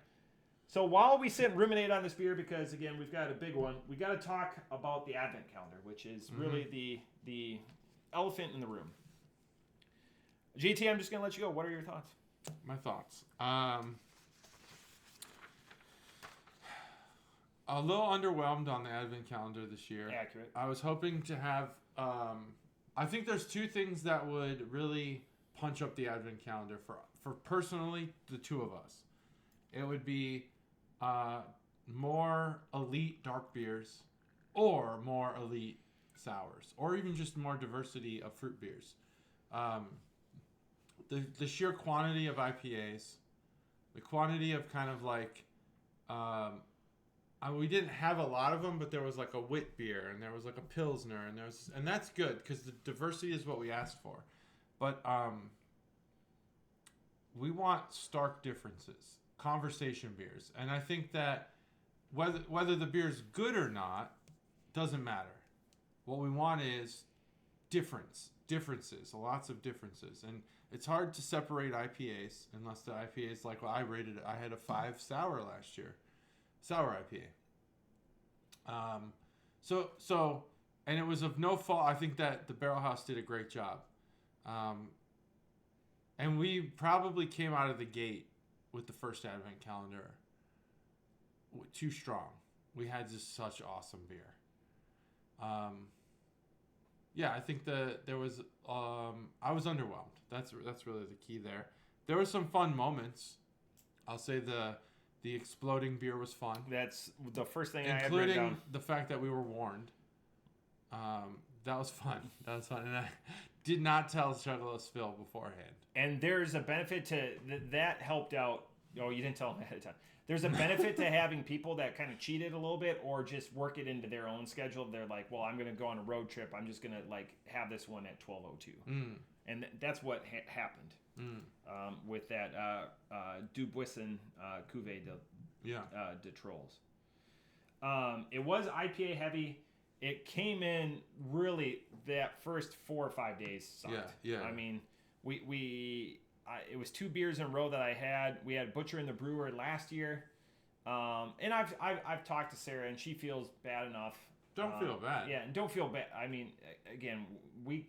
So while we sit and ruminate on this beer, because again we've got a big one, we got to talk about the Advent Calendar, which is really the elephant in the room. JT, I'm just gonna let you go. What are your thoughts? My thoughts. A little underwhelmed on the Advent Calendar this year. Accurate. I was hoping to have. I think there's two things that would really punch up the Advent Calendar for personally the two of us. It would be more elite dark beers or more elite sours or even just more diversity of fruit beers. The sheer quantity of IPAs, the quantity of kind of like, we didn't have a lot of them, but there was like a wit beer and there was like a Pilsner and that's good because the diversity is what we asked for. But we want stark differences. Conversation beers, and I think that whether the beer is good or not doesn't matter. What we want is differences, lots of differences, and it's hard to separate IPAs unless the IPA is like I rated it. I had a 5 sour last year, sour IPA. So, and it was of no fault. I think that the Barrel House did a great job, and we probably came out of the gate with the first Advent Calendar too strong. We had just such awesome beer. I think there was I was underwhelmed. That's really the key there. There were some fun moments. I'll say the exploding beer was fun. That's the first thing I had written including down. The fact that we were warned. That was fun. And I did not tell Chuggalos Phil beforehand. And there's a benefit to that helped out. Oh, you didn't tell him ahead of time. There's a benefit to having people that kind of cheated a little bit or just work it into their own schedule. They're like, well, I'm going to go on a road trip. I'm just going to like have this one at 12:02. And that's what happened with that Dubuisson Cuvée de Trolls. It was IPA heavy. It came in really that first 4 or 5 days sucked. Yeah. I mean, it was 2 beers in a row that I had. We had Butcher and the Brewer last year. And I've talked to Sarah, and she feels bad enough. Don't feel bad. Yeah, and don't feel bad. I mean, again, we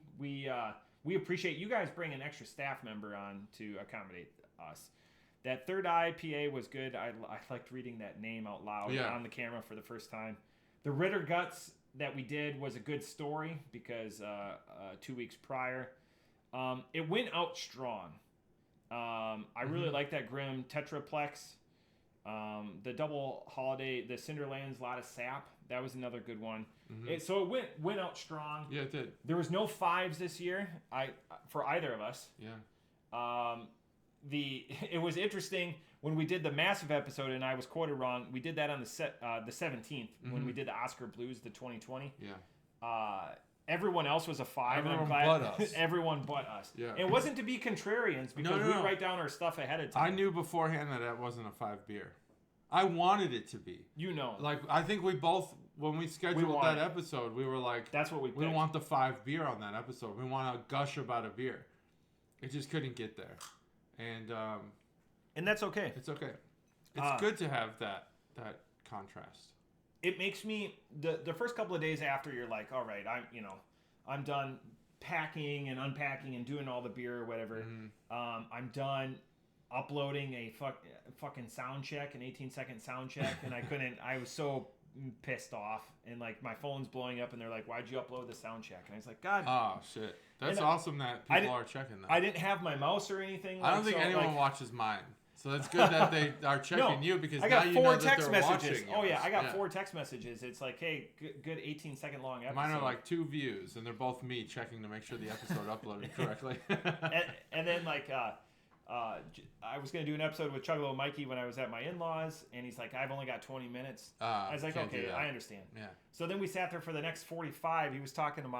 appreciate you guys bringing an extra staff member on to accommodate us. That third IPA was good. I liked reading that name out loud on the camera for the first time. The Ritter Guts that we did was a good story because 2 weeks prior, it went out strong. I really like that Grim Tetraplex. The double holiday, the Cinderlands, a lot of sap. That was another good one. So it went out strong. Yeah, it did. There was no 5s this year. For either of us. Yeah. It was interesting when we did the Massive episode, and I was quoted wrong. We did that on the 17th when we did the Oscar Blues, the 2020. Yeah. Everyone else was a 5. Everyone and I'm glad but us. Everyone but us. Yeah. It wasn't to be contrarians because we write down our stuff ahead of time. I knew beforehand that wasn't a 5 beer. I wanted it to be. Like, I think we both, when we scheduled that episode, we were like, that's what we picked. We want the 5 beer on that episode. We want to gush about a beer. It just couldn't get there. And that's okay. It's okay. It's good to have that contrast. It makes me the first couple of days after, you're like, all right, I'm done packing and unpacking and doing all the beer or whatever. I'm done uploading a fucking sound check, an 18-second sound check, and I was so pissed off, and like my phone's blowing up, and they're like, why'd you upload the sound check? And I was like, God. Oh shit, that's awesome that people are checking that. I didn't have my mouse or anything. I don't think anyone watches mine. So it's good that they are checking you because I got now 4 text messages. Oh yeah, I got 4 text messages. It's like, hey, good 18-second long episode. Mine are like 2 views, and they're both me checking to make sure the episode uploaded correctly. and then like I was gonna do an episode with Chuggalo Mikey when I was at my in-laws, and he's like, I've only got 20 minutes. I was like, okay, I understand. Yeah. So then we sat there for the next 45. He was talking to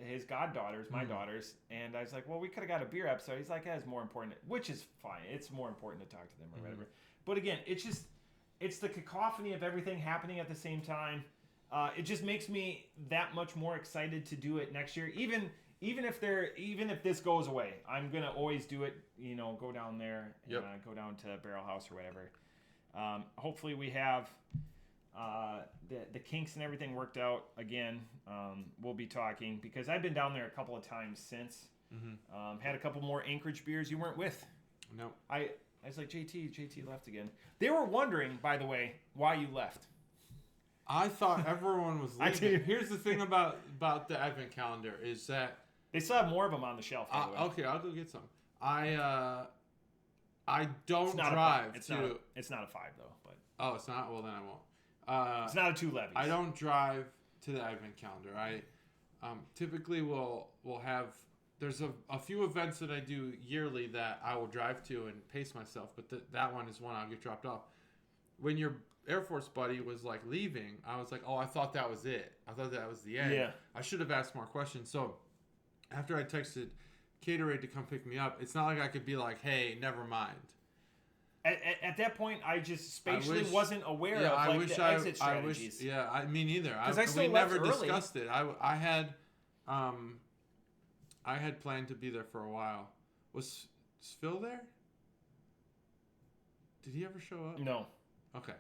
his goddaughters, my daughters, and I was like, well, we could have got a beer episode. He's like, it's more important, which is fine. It's more important to talk to them or whatever. But again, it's the cacophony of everything happening at the same time. It just makes me that much more excited to do it next year. Even if this goes away, I'm gonna always do it. Go down there and go down to Barrel House or whatever. Hopefully we have the kinks and everything worked out again. We'll be talking because I've been down there a couple of times since. Had a couple more Anchorage beers you weren't with. No. I was like, JT left again. They were wondering, by the way, why you left. I thought everyone was leaving. Here's the thing about the Advent Calendar is that they still have more of them on the shelf. By the way. Okay, I'll go get some. I don't drive it's not a 5 though, but it's not. Well, then I won't. It's not a 2 levies. I don't drive to the Advent Calendar. I typically will have. There's a few events that I do yearly that I will drive to and pace myself, but that one is one I'll get dropped off. When your Air Force buddy was like leaving, I was like, oh, I thought that was it. I thought that was the end. Yeah. I should have asked more questions. So after I texted Caterade to come pick me up, it's not like I could be like, hey, never mind. At that point, I just spatially wasn't aware of the exit strategies. Me neither. We never discussed it. I had planned to be there for a while. Was Phil there? Did he ever show up? No. Okay.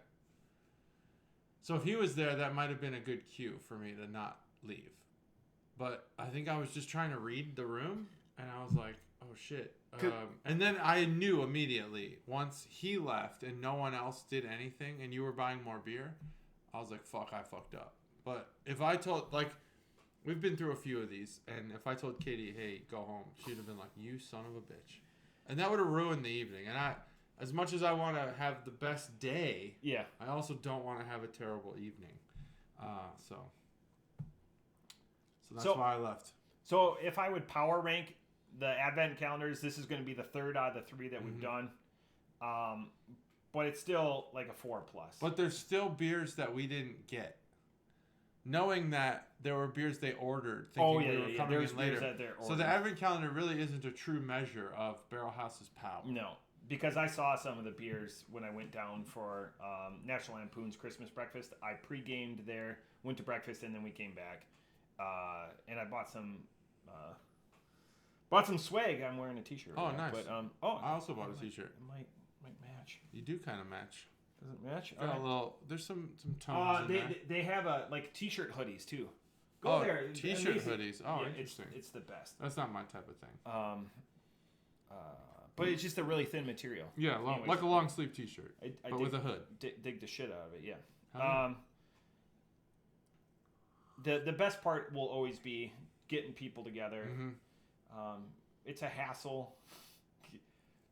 So if he was there, that might have been a good cue for me to not leave. But I think I was just trying to read the room, and I was like, oh, shit. And then I knew immediately, once he left and no one else did anything, and you were buying more beer, I was like, fuck, I fucked up. But if I told, we've been through a few of these, and if I told Katie, hey, go home, she'd have been like, you son of a bitch. And that would have ruined the evening. And as much as I want to have the best day, I also don't want to have a terrible evening. So that's why I left. So if I would power rank the Advent calendars, this is going to be the third out of the 3 that we've done. But it's still like a 4+. But there's still beers that we didn't get. Knowing that there were beers they ordered, thinking we were coming in later. So the Advent calendar really isn't a true measure of Barrel House's power. No. because I saw some of the beers when I went down for National Lampoon's Christmas breakfast. I pre-gamed there, went to breakfast, and then we came back. And I bought some swag. I'm wearing a t-shirt. Oh, right now. nice. But, I also bought a t-shirt. It might match. You do kind of match. Does it match? Got All a right. little. There's some tones in there. They have t-shirt hoodies too. Go there. T-shirt hoodies. Oh, yeah, interesting. It's the best. That's not my type of thing. But it's just a really thin material. Yeah, Anyways, like a long sleeve T-shirt, but with a hood. Dig the shit out of it. Yeah. Hell The best part will always be getting people together. Mm-hmm. It's a hassle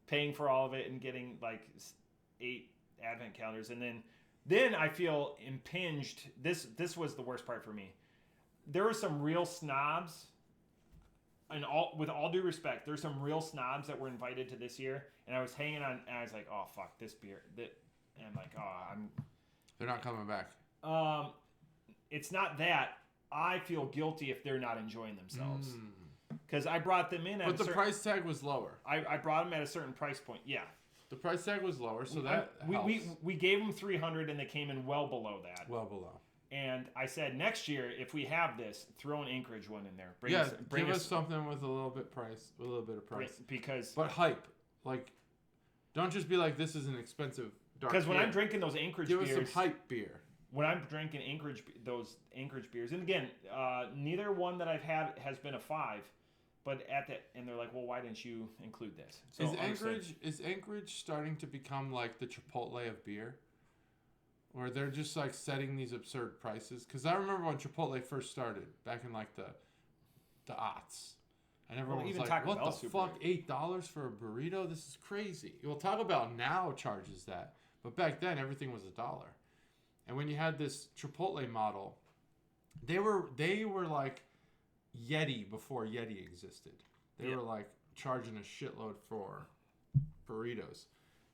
paying for all of it and getting like 8 advent calendars, and then I feel impinged. This was the worst part for me. There were some real snobs, and with all due respect, there's some real snobs that were invited to this year, and I was hanging on, and I was like, oh fuck this beer, and I'm like, they're not coming back. It's not that. I feel guilty if they're not enjoying themselves. Because I brought them in at But the price tag was lower. I brought them at a certain price point. Yeah. The price tag was lower, so that helps. We gave them $300 and they came in well below that. Well below. And I said, next year, if we have this, throw an Anchorage one in there. Give us something with a little bit of price. But hype. Like, don't just be like, this is an expensive dark beer. Because when I'm drinking those Anchorage beers... Give us some hype beer. When I'm drinking those Anchorage beers, and again, neither one that I've had has been a 5, but and they're like, well, why didn't you include this? So Is Anchorage starting to become like the Chipotle of beer, or they're just like setting these absurd prices? Because I remember when Chipotle first started back in like the aughts, and everyone was like, Taco "What Bell the fuck? $8 for a burrito? This is crazy." Well, Taco Bell now charges that, but back then everything was $1. And when you had this Chipotle model, they were like Yeti before Yeti existed. They were like charging a shitload for burritos.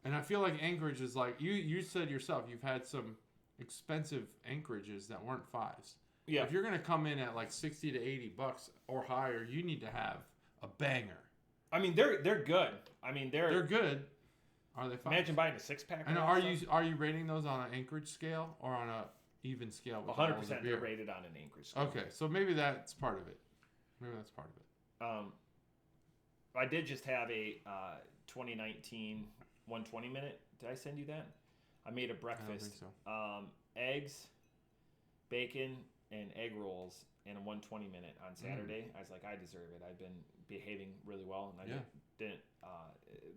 And I feel like Anchorage is like, you said yourself, you've had some expensive Anchorages that weren't 5s. Yeah. If you're going to come in at like $60 to $80 or higher, you need to have a banger. I mean, they're good. I mean, they're good. Are they 5s? Imagine buying a 6-pack. And are you rating those on an Anchorage scale or on a even scale? 100% they're rated on an Anchorage scale. Okay, so maybe that's part of it. I did just have a 2019 120 minute. Did I send you that? I made a breakfast. I don't think so. Eggs, bacon, and egg rolls in a 120 minute on Saturday. I was like, I deserve it. I've been behaving really well, and I didn't.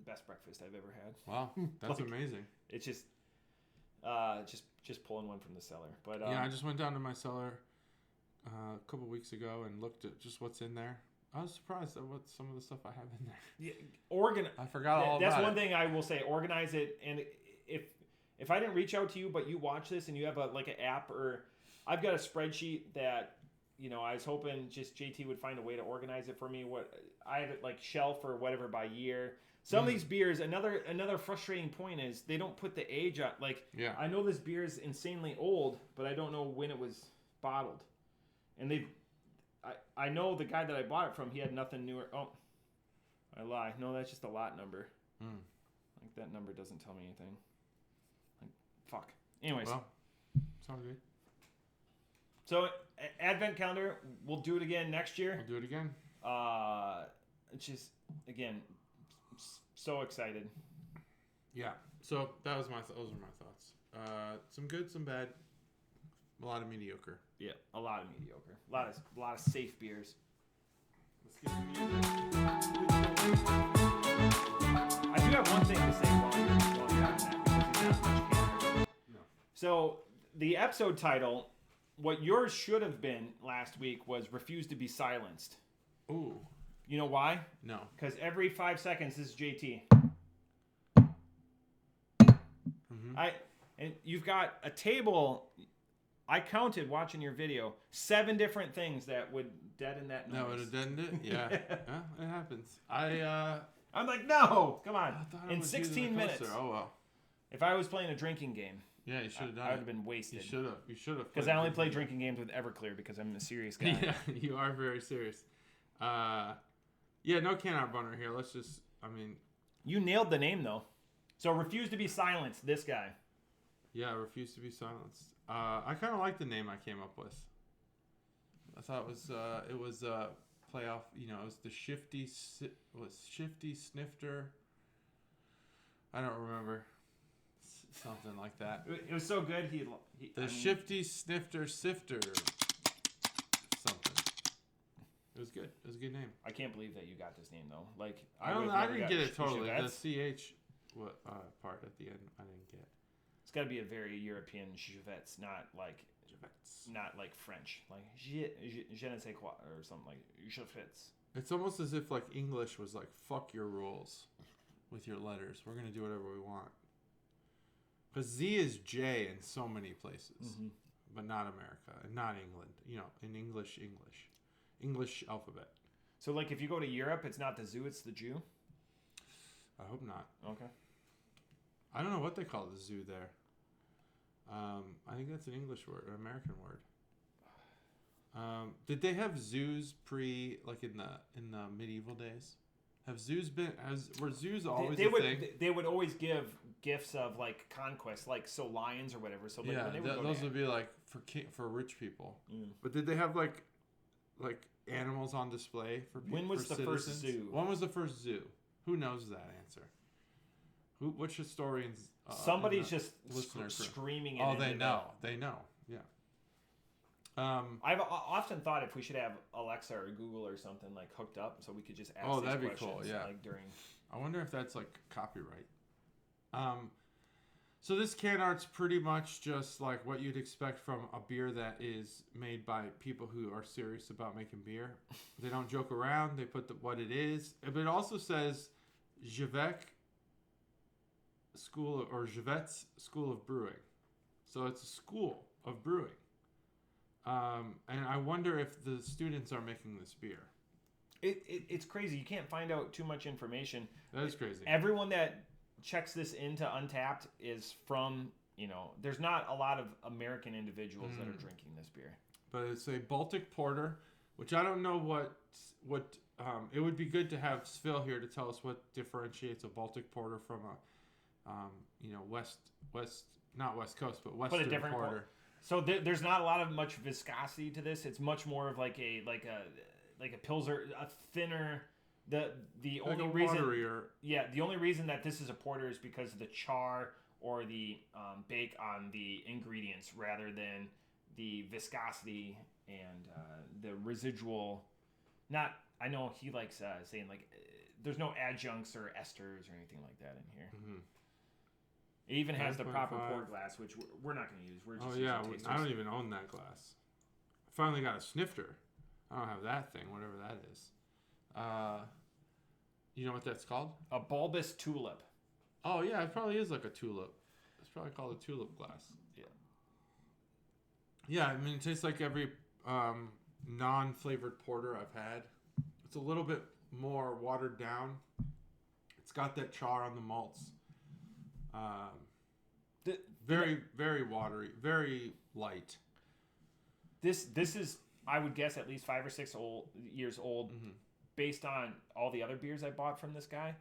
Best breakfast I've ever had. Wow, that's amazing. It's just pulling one from the cellar. But I just went down to my cellar a couple weeks ago and looked at just what's in there. I was surprised at what some of the stuff I have in there. Yeah, I forgot all about it. That's one thing I will say. Organize it, and if I didn't reach out to you, but you watch this and you have an app, or I've got a spreadsheet that I was hoping just JT would find a way to organize it for me. What I have it shelf or whatever by year. Some of these beers, another frustrating point is they don't put the age on. I know this beer is insanely old, but I don't know when it was bottled. And I know the guy that I bought it from, he had nothing newer. Oh, I lie. No, that's just a lot number. That number doesn't tell me anything. Fuck. Anyways. Well, sounds good. So, Advent Calendar, we'll do it again next year. We'll do it again. It's just, again, so excited. Yeah. So those are my thoughts. Some good, some bad, a lot of mediocre. Yeah, a lot of mediocre. A lot of safe beers. Let's get some music. I do have one thing to say while you're on that, because he's not much cancer. No. So the episode title, what yours should have been last week was "Refuse to be Silenced." Ooh. You know why? No. Because every 5 seconds, this is JT. Mm-hmm. And you've got a table. I counted watching your video 7 different things that would deaden that noise. That would have deadened it. Yeah. Yeah, it happens. I'm like, no, come on. In 16 minutes. Oh well. If I was playing a drinking game, yeah, you should have done. I would have been wasted. You should have. Because I only play drinking games with Everclear because I'm a serious guy. Yeah, you are very serious. Yeah, no can art runner here. Let's just. I mean. You nailed the name though. So refuse to be silenced. This guy. Yeah, refuse to be silenced. I kind of like the name I came up with. I thought it was playoff. You know, it was the shifty snifter. I don't remember. Something like that. It was so good. Shifty snifter sifter. Something. It was good. It was a good name. I can't believe that you got this name though. Like I didn't get it totally. The CH part at the end I didn't get. It's got to be a very European Zywiec, not like French, like je ne sais quoi or something like Zywiec. It's almost as if like English was like fuck your rules with your letters. We're gonna do whatever we want. Because Z is J in so many places, but not America and not England. You know, in English alphabet. So like if you go to Europe, it's not the zoo, it's the Jew. I hope not. Okay. I don't know what they call the zoo there. I think that's an English word, an American word. Did they have zoos in the medieval days? Were zoos always a thing? They would always give gifts of like conquest, like lions or whatever. So like, those would be like for rich people. But did they have like animals on display for people? When was the first zoo? When was the first zoo? Who knows that answer? Which historians? Somebody's just screaming it. Oh, they know. They know. Yeah. I've often thought if we should have Alexa or Google or something like hooked up so we could just ask these that'd be questions, cool. Yeah. Like during. I wonder if that's like copyright. So this can art's pretty much just like what you'd expect from a beer that is made by people who are serious about making beer. They don't joke around. They put what it is. But it also says Zywiec Zywiec School of Brewing. So it's a school of brewing. And I wonder if the students are making this beer. It's crazy. You can't find out too much information. That is crazy. Everyone that checks this into Untapped is from, there's not a lot of American individuals that are drinking this beer. But it's a Baltic Porter, which I don't know what it would be good to have Svil here to tell us what differentiates a Baltic Porter from a not West Coast, but Western different Porter. So there's not a lot of much viscosity to this. It's much more of like a pilsner, a thinner. The only reason, waterier. Yeah, the only reason that this is a porter is because of the char or the bake on the ingredients rather than the viscosity and the residual. I know he likes saying like there's no adjuncts or esters or anything like that in here. Mm-hmm. It even has the proper pour glass, which we're not going to use. We're just using I don't even own that glass. I finally got a snifter. I don't have that thing, whatever that is. You know what that's called? A bulbous tulip. Oh, yeah, it probably is like a tulip. It's probably called a tulip glass. Yeah. Yeah, I mean, it tastes like every non-flavored porter I've had. It's a little bit more watered down. It's got that char on the malts. Very, very watery, very light. This is, I would guess, at least 5 or 6 years old. Mm-hmm. Based on all the other beers I bought from this guy,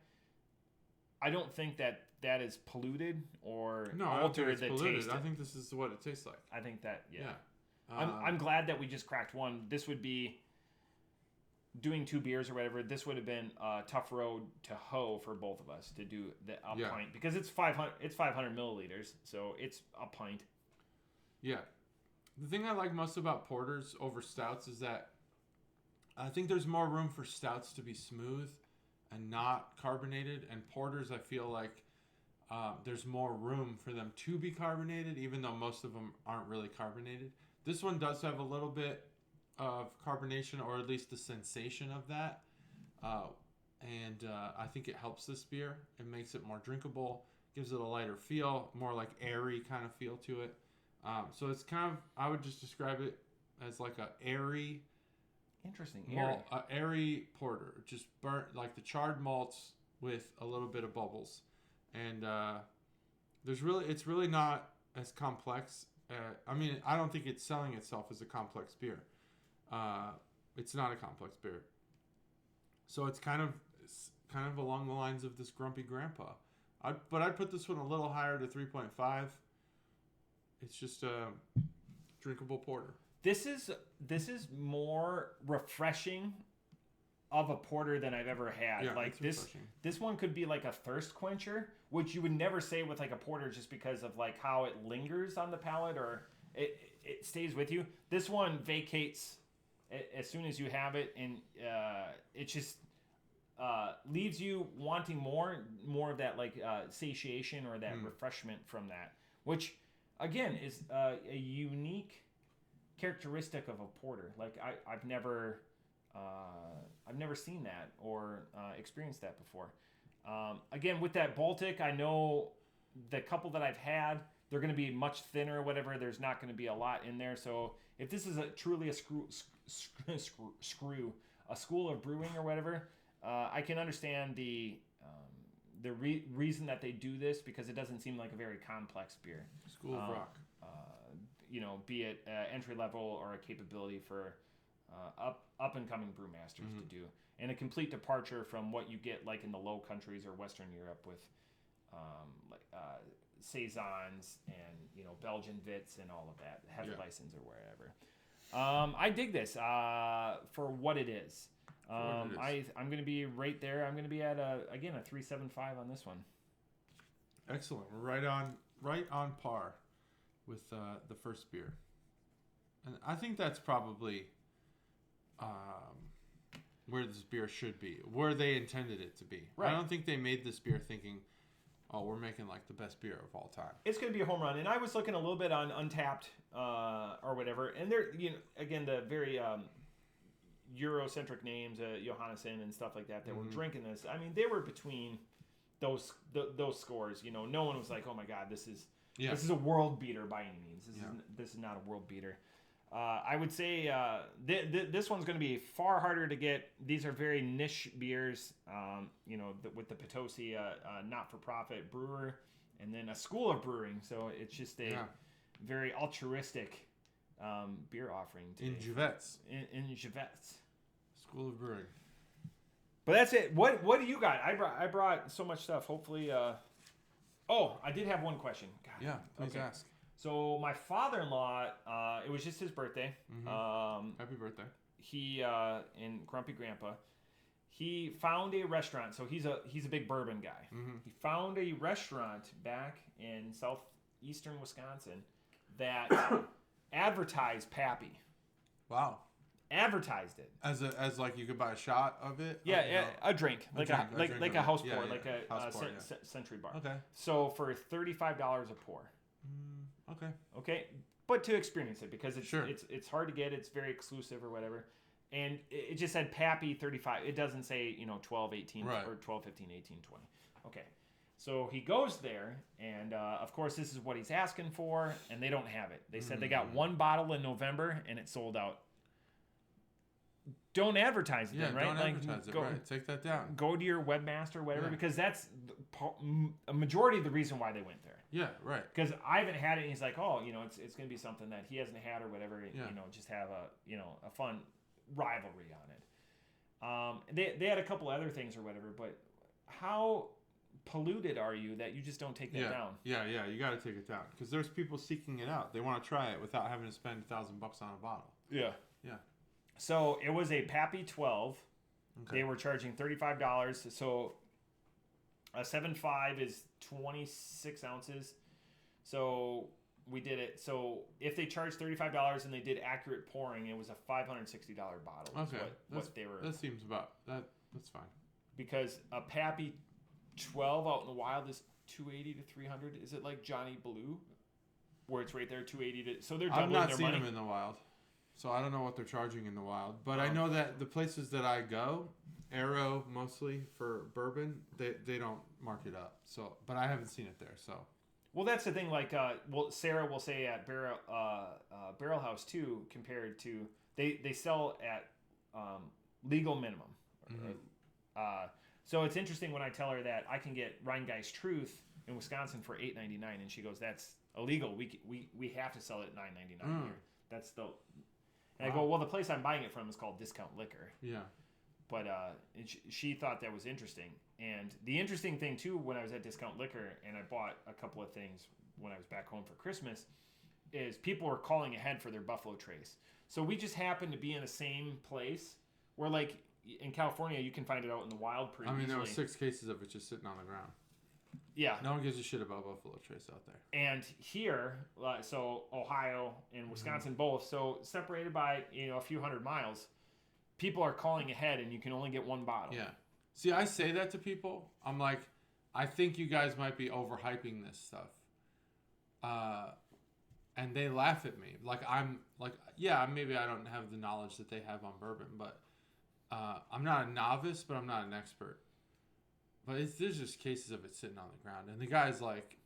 I don't think that is polluted or altered the taste. I think this is what it tastes like. I think that, yeah. I'm glad that we just cracked one. This would be doing 2 beers or whatever. This would have been a tough road to hoe for both of us to do a pint because it's 500 milliliters, so it's a pint. Yeah, the thing I like most about porters over stouts is that I think there's more room for stouts to be smooth and not carbonated, and porters I feel like there's more room for them to be carbonated, even though most of them aren't really carbonated. This one does have a little bit of carbonation, or at least the sensation of that, and I think it helps this beer. It makes it more drinkable, gives it a lighter feel, more like airy kind of feel to it. So it's kind of, I would just describe it as like a airy. Interesting. Airy porter, just burnt like the charred malts with a little bit of bubbles, and it's really not as complex. I mean, I don't think it's selling itself as a complex beer. It's not a complex beer, so it's kind of along the lines of this Grumpy Grandpa, But I'd put this one a little higher to 3.5. It's just a drinkable porter. This is more refreshing of a porter than I've ever had. Yeah, like this one could be like a thirst quencher, which you would never say with like a porter just because of like how it lingers on the palate or it stays with you. This one vacates as soon as you have it, and it just leaves you wanting more of that like satiation or that refreshment from that, which again is a unique characteristic of a porter. Like I've never seen that or experienced that before. Again, with that Baltic, I know the couple that I've had, they're going to be much thinner or whatever. There's not going to be a lot in there. So if this is truly a school of brewing or whatever, I can understand the reason that they do this, because it doesn't seem like a very complex beer. School of Rock. Be it entry level or a capability for up and coming brewmasters to do, and a complete departure from what you get like in the Low Countries or Western Europe with saisons and Belgian Wits and all of that, Hefeweizens or wherever. I dig this for what it is. I'm going to be right there. I'm going to be at a 3.75 on this one. Excellent. We're right on par with the first beer, and I think that's probably where this beer should be, where they intended it to be. Right. I don't think they made this beer thinking, "Oh, we're making like the best beer of all time." It's going to be a home run. And I was looking a little bit on Untapped or whatever, and they're again the very Eurocentric names, Johannesson and stuff like that were drinking this. I mean, they were between those scores. No one was like, "Oh my God, this is a world beater by any means." This is not a world beater. I would say this one's going to be far harder to get. These are very niche beers, with the Potosi not-for-profit brewer, and then a school of brewing. So it's just a very altruistic beer offering today. In Zywiec. In Zywiec. School of Brewing. But that's it. What do you got? I brought so much stuff. Hopefully... I did have one question. God. Yeah, please ask. So my father-in-law, it was just his birthday. Happy birthday. He and Grumpy Grandpa, he found a restaurant. So he's a big bourbon guy. He found a restaurant back in southeastern Wisconsin that advertised Pappy. Wow. Advertised it as like you could buy a shot of it. Yeah, a drink, like a house pour, like a Century Bar. Okay. So for $35 a pour. Okay, but to experience it, because it's hard to get. It's very exclusive or whatever, and it just said Pappy 35. It doesn't say 12, 18, or 12, 15, 18, 20. Okay, so he goes there, and of course this is what he's asking for, and they don't have it. They said they got one bottle in November, and it sold out. Don't advertise it, then, right? Don't advertise it, right. Take that down. Go to your webmaster or whatever, because that's a majority of the reason why they went there. Yeah, right. Because I haven't had it, and he's like, it's going to be something that he hasn't had or whatever, just have a fun rivalry on it. They had a couple other things or whatever, but how polluted are you that you just don't take that down? Yeah, you got to take it down, because there's people seeking it out. They want to try it without having to spend $1,000 on a bottle. Yeah. Yeah. So it was a Pappy 12. Okay. They were charging $35. So a 7.5 is 26 ounces. So we did it. So if they charged $35 and they did accurate pouring, it was a $560 bottle. Okay. That seems about that. That's fine. Because a Pappy 12 out in the wild is $280 to $300. Is it like Johnny Blue, where it's right there $280 to? So they're doubling their money. I've not seen them in the wild. So I don't know what they're charging in the wild, but I know that the places that I go, Arrow mostly for bourbon, they don't mark it up. So, but I haven't seen it there. So, well, that's the thing. Like, Sarah will say at Barrel House too, compared to they sell at legal minimum. So it's interesting when I tell her that I can get Rheingeist Truth in Wisconsin for $8.99, and she goes, "That's illegal. We have to sell it at $9.99 here. That's the." And I go, well, the place I'm buying it from is called Discount Liquor. Yeah. But she thought that was interesting. And the interesting thing, too, when I was at Discount Liquor and I bought a couple of things when I was back home for Christmas, is people were calling ahead for their Buffalo Trace. So we just happened to be in the same place where, like, in California, you can find it out in the wild pretty easily. There were 6 cases of it just sitting on the ground. Yeah. No one gives a shit about Buffalo Trace out there. And here, so Ohio and Wisconsin both, so separated by, a few hundred miles, people are calling ahead and you can only get one bottle. Yeah. See, I say that to people. I'm like, I think you guys might be overhyping this stuff. And they laugh at me. Like, I'm like, yeah, maybe I don't have the knowledge that they have on bourbon, but I'm not a novice, but I'm not an expert. But there's just cases of it sitting on the ground. And the guy's like,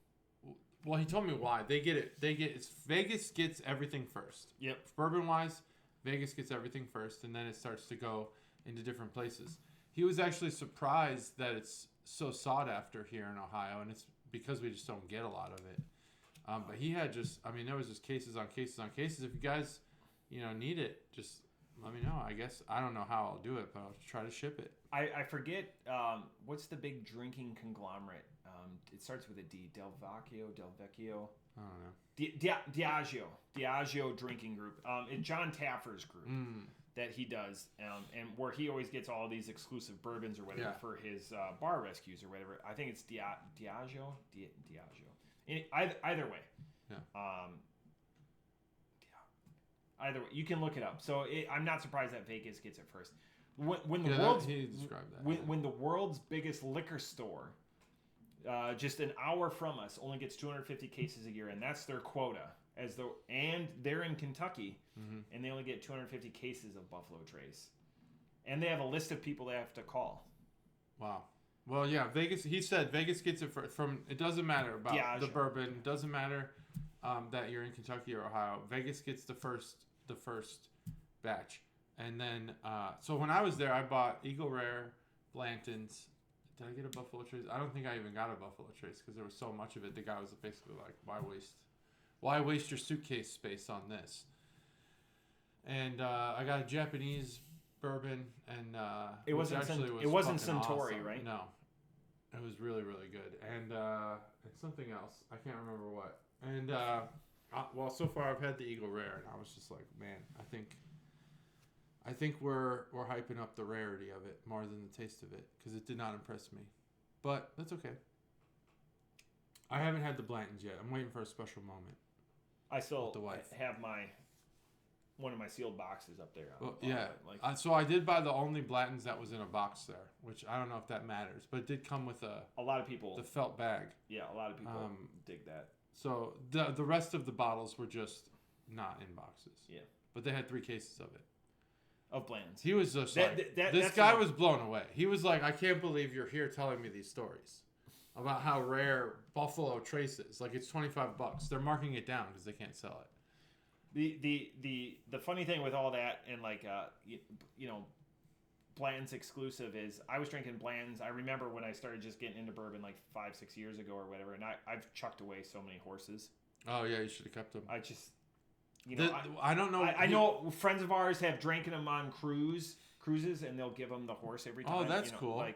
well, he told me why. Vegas gets everything first. Yep. Bourbon-wise, Vegas gets everything first, and then it starts to go into different places. He was actually surprised that it's so sought after here in Ohio, and it's because we just don't get a lot of it. But he had there was just cases on cases on cases. If you guys, need it, just let me know. I guess I don't know how I'll do it, but I'll try to ship it. I forget, what's the big drinking conglomerate? It starts with a D. Del Vecchio. I don't know. Diageo Drinking Group. It's John Taffer's group that he does, and where he always gets all these exclusive bourbons or whatever for his bar rescues or whatever. I think it's Diageo. Either way. Yeah. Either way, you can look it up. So I'm not surprised that Vegas gets it first. When he described that. When the world's biggest liquor store, just an hour from us, only gets 250 cases a year, and that's their quota. And they're in Kentucky, and they only get 250 cases of Buffalo Trace, and they have a list of people they have to call. Wow. Well, yeah, Vegas. He said Vegas gets it from. It doesn't matter about the bourbon. It doesn't matter that you're in Kentucky or Ohio. Vegas gets the first batch, and then so when I was there, I bought Eagle Rare, Blanton's. Did I get a Buffalo Trace? I don't think I even got a Buffalo Trace because there was so much of it. The guy was basically like, "Why waste your suitcase space on this?" And I got a Japanese bourbon, and it wasn't Suntory, awesome. Right? No, it was really, really good, and something else. I can't remember what. And so far I've had the Eagle Rare, and I was just like, man, I think we're hyping up the rarity of it more than the taste of it because it did not impress me, but that's okay. I haven't had the Blanton's yet. I'm waiting for a special moment. I still have one of my sealed boxes up there. Well, yeah. So I did buy the only Blanton's that was in a box there, which I don't know if that matters, but it did come with a lot of people, the felt bag. Yeah, a lot of people dig that. So the rest of the bottles were just not in boxes. Yeah. But they had 3 cases of it. Of Blanton's. He was just this guy was blown away. He was like, I can't believe you're here telling me these stories about how rare Buffalo Trace is. Like, it's $25. They're marking it down because they can't sell it. The funny thing with all that and Blanton's exclusive is I was drinking Blanton's. I remember when I started just getting into bourbon like 5-6 years ago or whatever, and I've chucked away so many horses. Oh yeah, you should have kept them. I just I don't know. I know friends of ours have drank them on cruises, and they'll give them the horse every time. Oh, that's cool.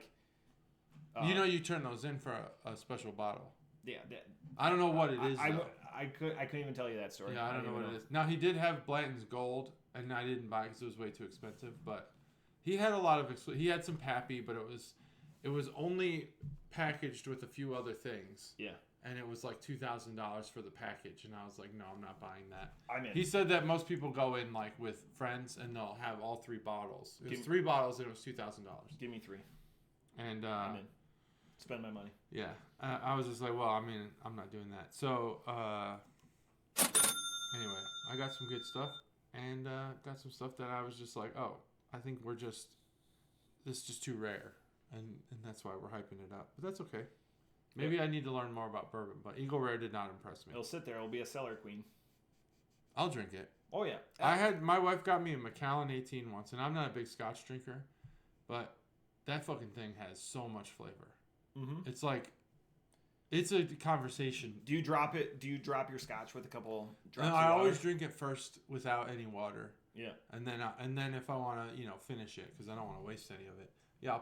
You turn those in for a special bottle. Yeah. I don't know what it is. I couldn't even tell you that story. Yeah, I don't know what it is. Now, he did have Blanton's Gold, and I didn't buy it because it was way too expensive. But he had a lot of he had some Pappy, but it was only packaged with a few other things. Yeah. And it was like $2,000 for the package, and I was like, no, I'm not buying that. He said that most people go in like with friends, and they'll have all 3 bottles. It was 3 bottles, and it was $2,000. Give me 3. And I'm in. Spend my money. Yeah, I was just like, well, I mean, I'm not doing that. So anyway, I got some good stuff, and got some stuff that I was just like, oh, I think this is just too rare, and that's why we're hyping it up. But that's okay. Maybe I need to learn more about bourbon, but Eagle Rare did not impress me. It'll sit there. It'll be a cellar queen. I'll drink it. Oh, yeah. My wife got me a Macallan 18 once, and I'm not a big Scotch drinker, but that fucking thing has so much flavor. Mm-hmm. It's like, it's a conversation. Do you drop it? Do you drop your Scotch with a couple drops? No, I always drink it first without any water, Yeah. And then if I want to, finish it because I don't want to waste any of it. Yeah, I'll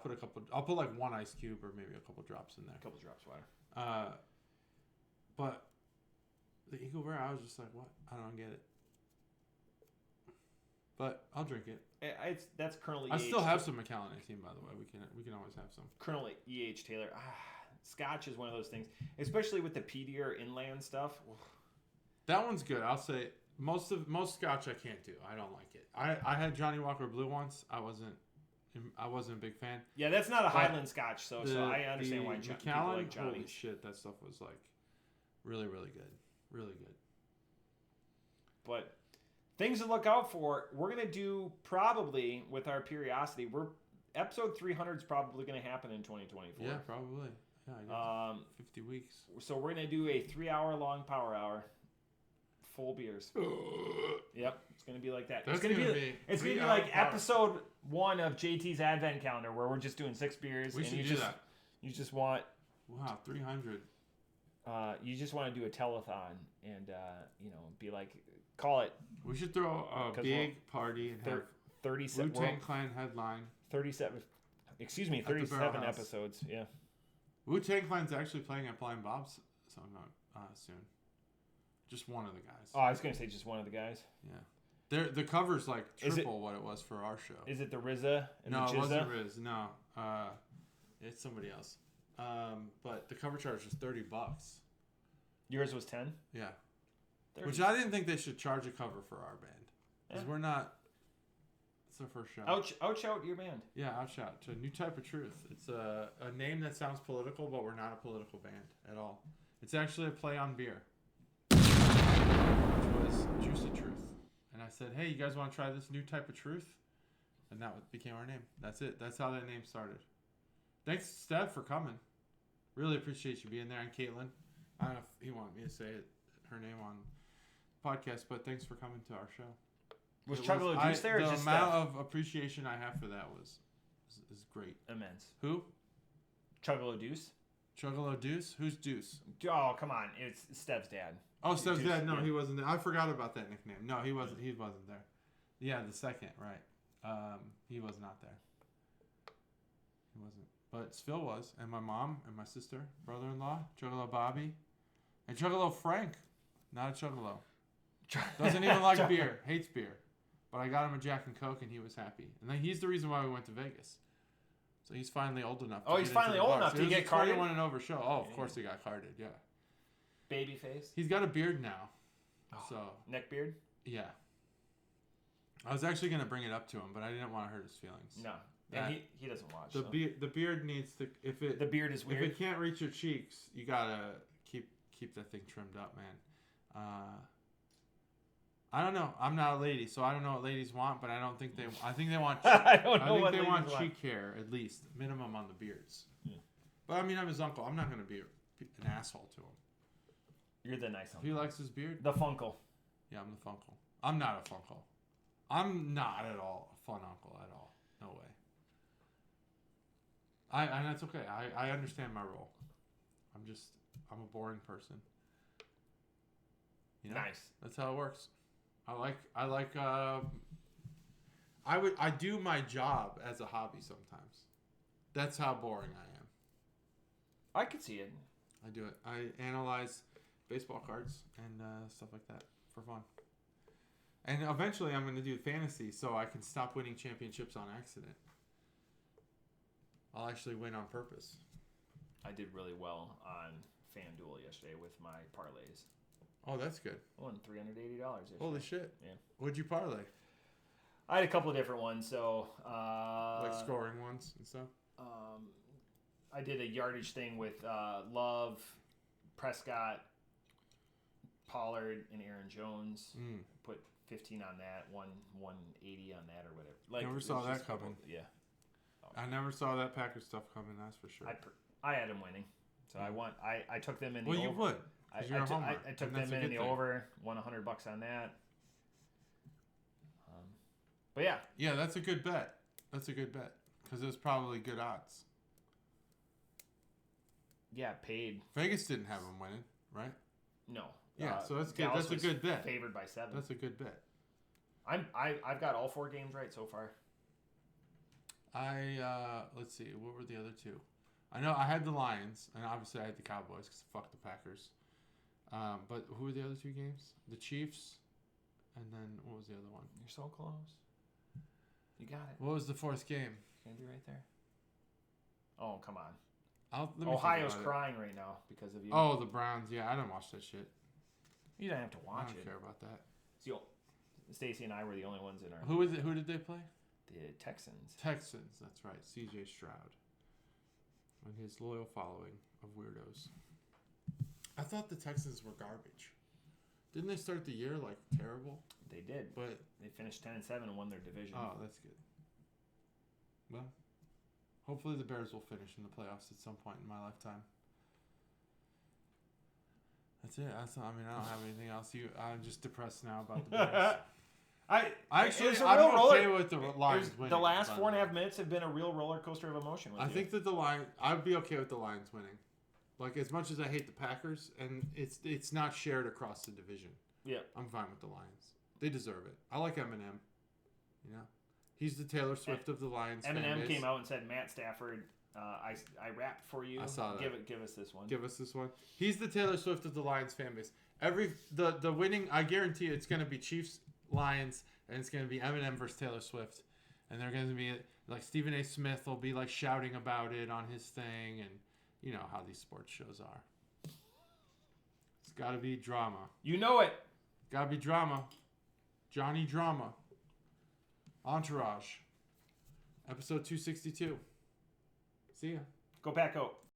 put like one ice cube or maybe a couple drops in there. A couple drops of water. But the Eagle Rare, I was just like, what? I don't get it. But I'll drink it. That's currently. I still have some Macallan 18, by the way. We can always have some. Currently E.H. Taylor. Scotch is one of those things, especially with the peatier inland stuff. That one's good. I'll say most Scotch I can't do. I don't like it. I had Johnny Walker Blue once. I wasn't a big fan. Yeah, that's not a Highland Scotch, so I understand why people Macallan, like Johnny's. Holy shit, that stuff was like really, really good. Really good. But things to look out for. We're going to do probably with our periodicity. Episode 300 is probably going to happen in 2024. Yeah, probably. Yeah, I guess 50 weeks. So we're going to do a 3-hour-long power hour. Full beers. Yep, it's going to be like that. It's going to be like episode 1 of JT's Advent Calendar where we're just doing 6 beers. We should do that. You just want... Wow, 300. You just want to do a telethon and, be like, call it. We should throw a big party and have 37 Wu-Tang Clan headline. 37 episodes, yeah. Wu-Tang Clan's actually playing at Blind Bob's soon. Just one of the guys. Oh, I was going to say just one of the guys. Yeah. The cover's like triple what it was for our show. Is it the RZA? No, it wasn't Riz. No. It's somebody else. But the cover charge was $30. Yours was 10? Yeah. 30. Which I didn't think they should charge a cover for our band. Because we're not... It's our first show. Outshout your band. Yeah, outshout. To a New Type of Truth. It's a name that sounds political, but we're not a political band at all. It's actually a play on beer. Which was Juice of Truth. And I said, hey, you guys want to try this New Type of Truth? And that became our name. That's it. That's how that name started. Thanks, Steph, for coming. Really appreciate you being there. And Caitlin. I don't know if he wanted me to say her name on the podcast, but thanks for coming to our show. Was Chuggalo Deuce there or just The amount Steph? of appreciation I have for that is great. Immense. Who? Chuggalo Deuce? Chuggalo Deuce? Who's Deuce? Oh, come on. It's Steph's dad. Oh, Steph's Deuce, dad. No, yeah. he wasn't there. I forgot about that nickname. No, he wasn't there. Yeah, the second, right. He was not there. He wasn't. But Phil was, and my mom and my sister, brother-in-law, Chuggalo Bobby, and Chuggalo Frank. Not a Chuggalo. Doesn't even like beer. Hates beer. But I got him a Jack and Coke, and he was happy. And then he's the reason why we went to Vegas. So he's finally old enough. He's finally old enough to get carded? 21 and over show. Oh, of course he got carded, yeah. Baby face? He's got a beard now. So Neck beard? Yeah. I was actually going to bring it up to him, but I didn't want to hurt his feelings. No. And he doesn't watch. The beard needs to... The beard is weird. If it can't reach your cheeks, you got to keep that thing trimmed up, man. I don't know. I'm not a lady, so I don't know what ladies want, but I think they want I don't know I think what they ladies want want. cheek hair, at least. Minimum on the beards. Yeah. But I mean, I'm his uncle. I'm not going to be an asshole to him. You're the nice If uncle. he likes his beard... The funkle. Yeah, I'm the funkle. I'm not a funkle. I'm not at all a fun uncle at all. No way. And that's okay. I understand my role. I'm a boring person. You know? Nice. That's how it works. I do my job as a hobby sometimes. That's how boring I am. I could see it. I do it. I analyze baseball cards and stuff like that for fun. And eventually I'm going to do fantasy so I can stop winning championships on accident. I'll actually win on purpose. I did really well on FanDuel yesterday with my parlays. Oh, that's good. I won $380 yesterday. Holy shit. Yeah. What'd you parlay? I had a couple of different ones. So, like scoring ones and stuff? I did a yardage thing with Love, Prescott, Pollard, and Aaron Jones. Put 15 on that, 180 on that, or whatever. Never saw that coming. Yeah. I never saw that Packers stuff coming, that's for sure. I had them winning. So I took them in the over. over. You would. I took them in the thing. over, won $100 on that. But yeah. Yeah, that's a good bet. That's a good bet. Because it was probably good odds. Yeah, paid. Vegas didn't have them winning, right? No. Yeah, so that's good. Dallas That's a good bet. Favored by 7. That's a good bet. I've got all 4 games right so far. Let's see, what were the other 2? I know I had the Lions, and obviously I had the Cowboys because fuck the Packers. But who were the other 2 games? The Chiefs, and then what was the other one? You're so close. You got it. What was the 4th game? It's gonna be right there. Oh, come on. Let me Ohio's crying right now because of you. Oh, the Browns. Yeah, I didn't watch that shit. You don't have to watch it. I don't care about that. Stacy and I were the only ones in our. Who did they play? The Texans. Texans. That's right. C.J. Stroud and his loyal following of weirdos. I thought the Texans were garbage. Didn't they start the year like terrible? They did, but they finished 10-7 and won their division. Oh, that's good. Well, hopefully the Bears will finish in the playoffs at some point in my lifetime. That's it. I don't have anything else. I'm just depressed now about the Bears. I'm okay with the Lions winning. The last 4.5 minutes have been a real roller coaster of emotion. I think that I'd be okay with the Lions winning. Like, as much as I hate the Packers, and it's not shared across the division. Yeah, I'm fine with the Lions. They deserve it. I like Eminem. You know, he's the Taylor Swift of the Lions. Eminem came out and said, "Matt Stafford, I rapped for you. I saw that. Give us this one. Give us this one." He's the Taylor Swift of the Lions fan base. The winning, I guarantee it's going to be Chiefs Lions, and it's going to be Eminem versus Taylor Swift, and they're going to be like Stephen A. Smith will be like shouting about it on his thing, and you know how these sports shows are. It's got to be drama. You know it. Got to be drama. Johnny Drama. Entourage. Episode 262. See ya. Go Pack Go.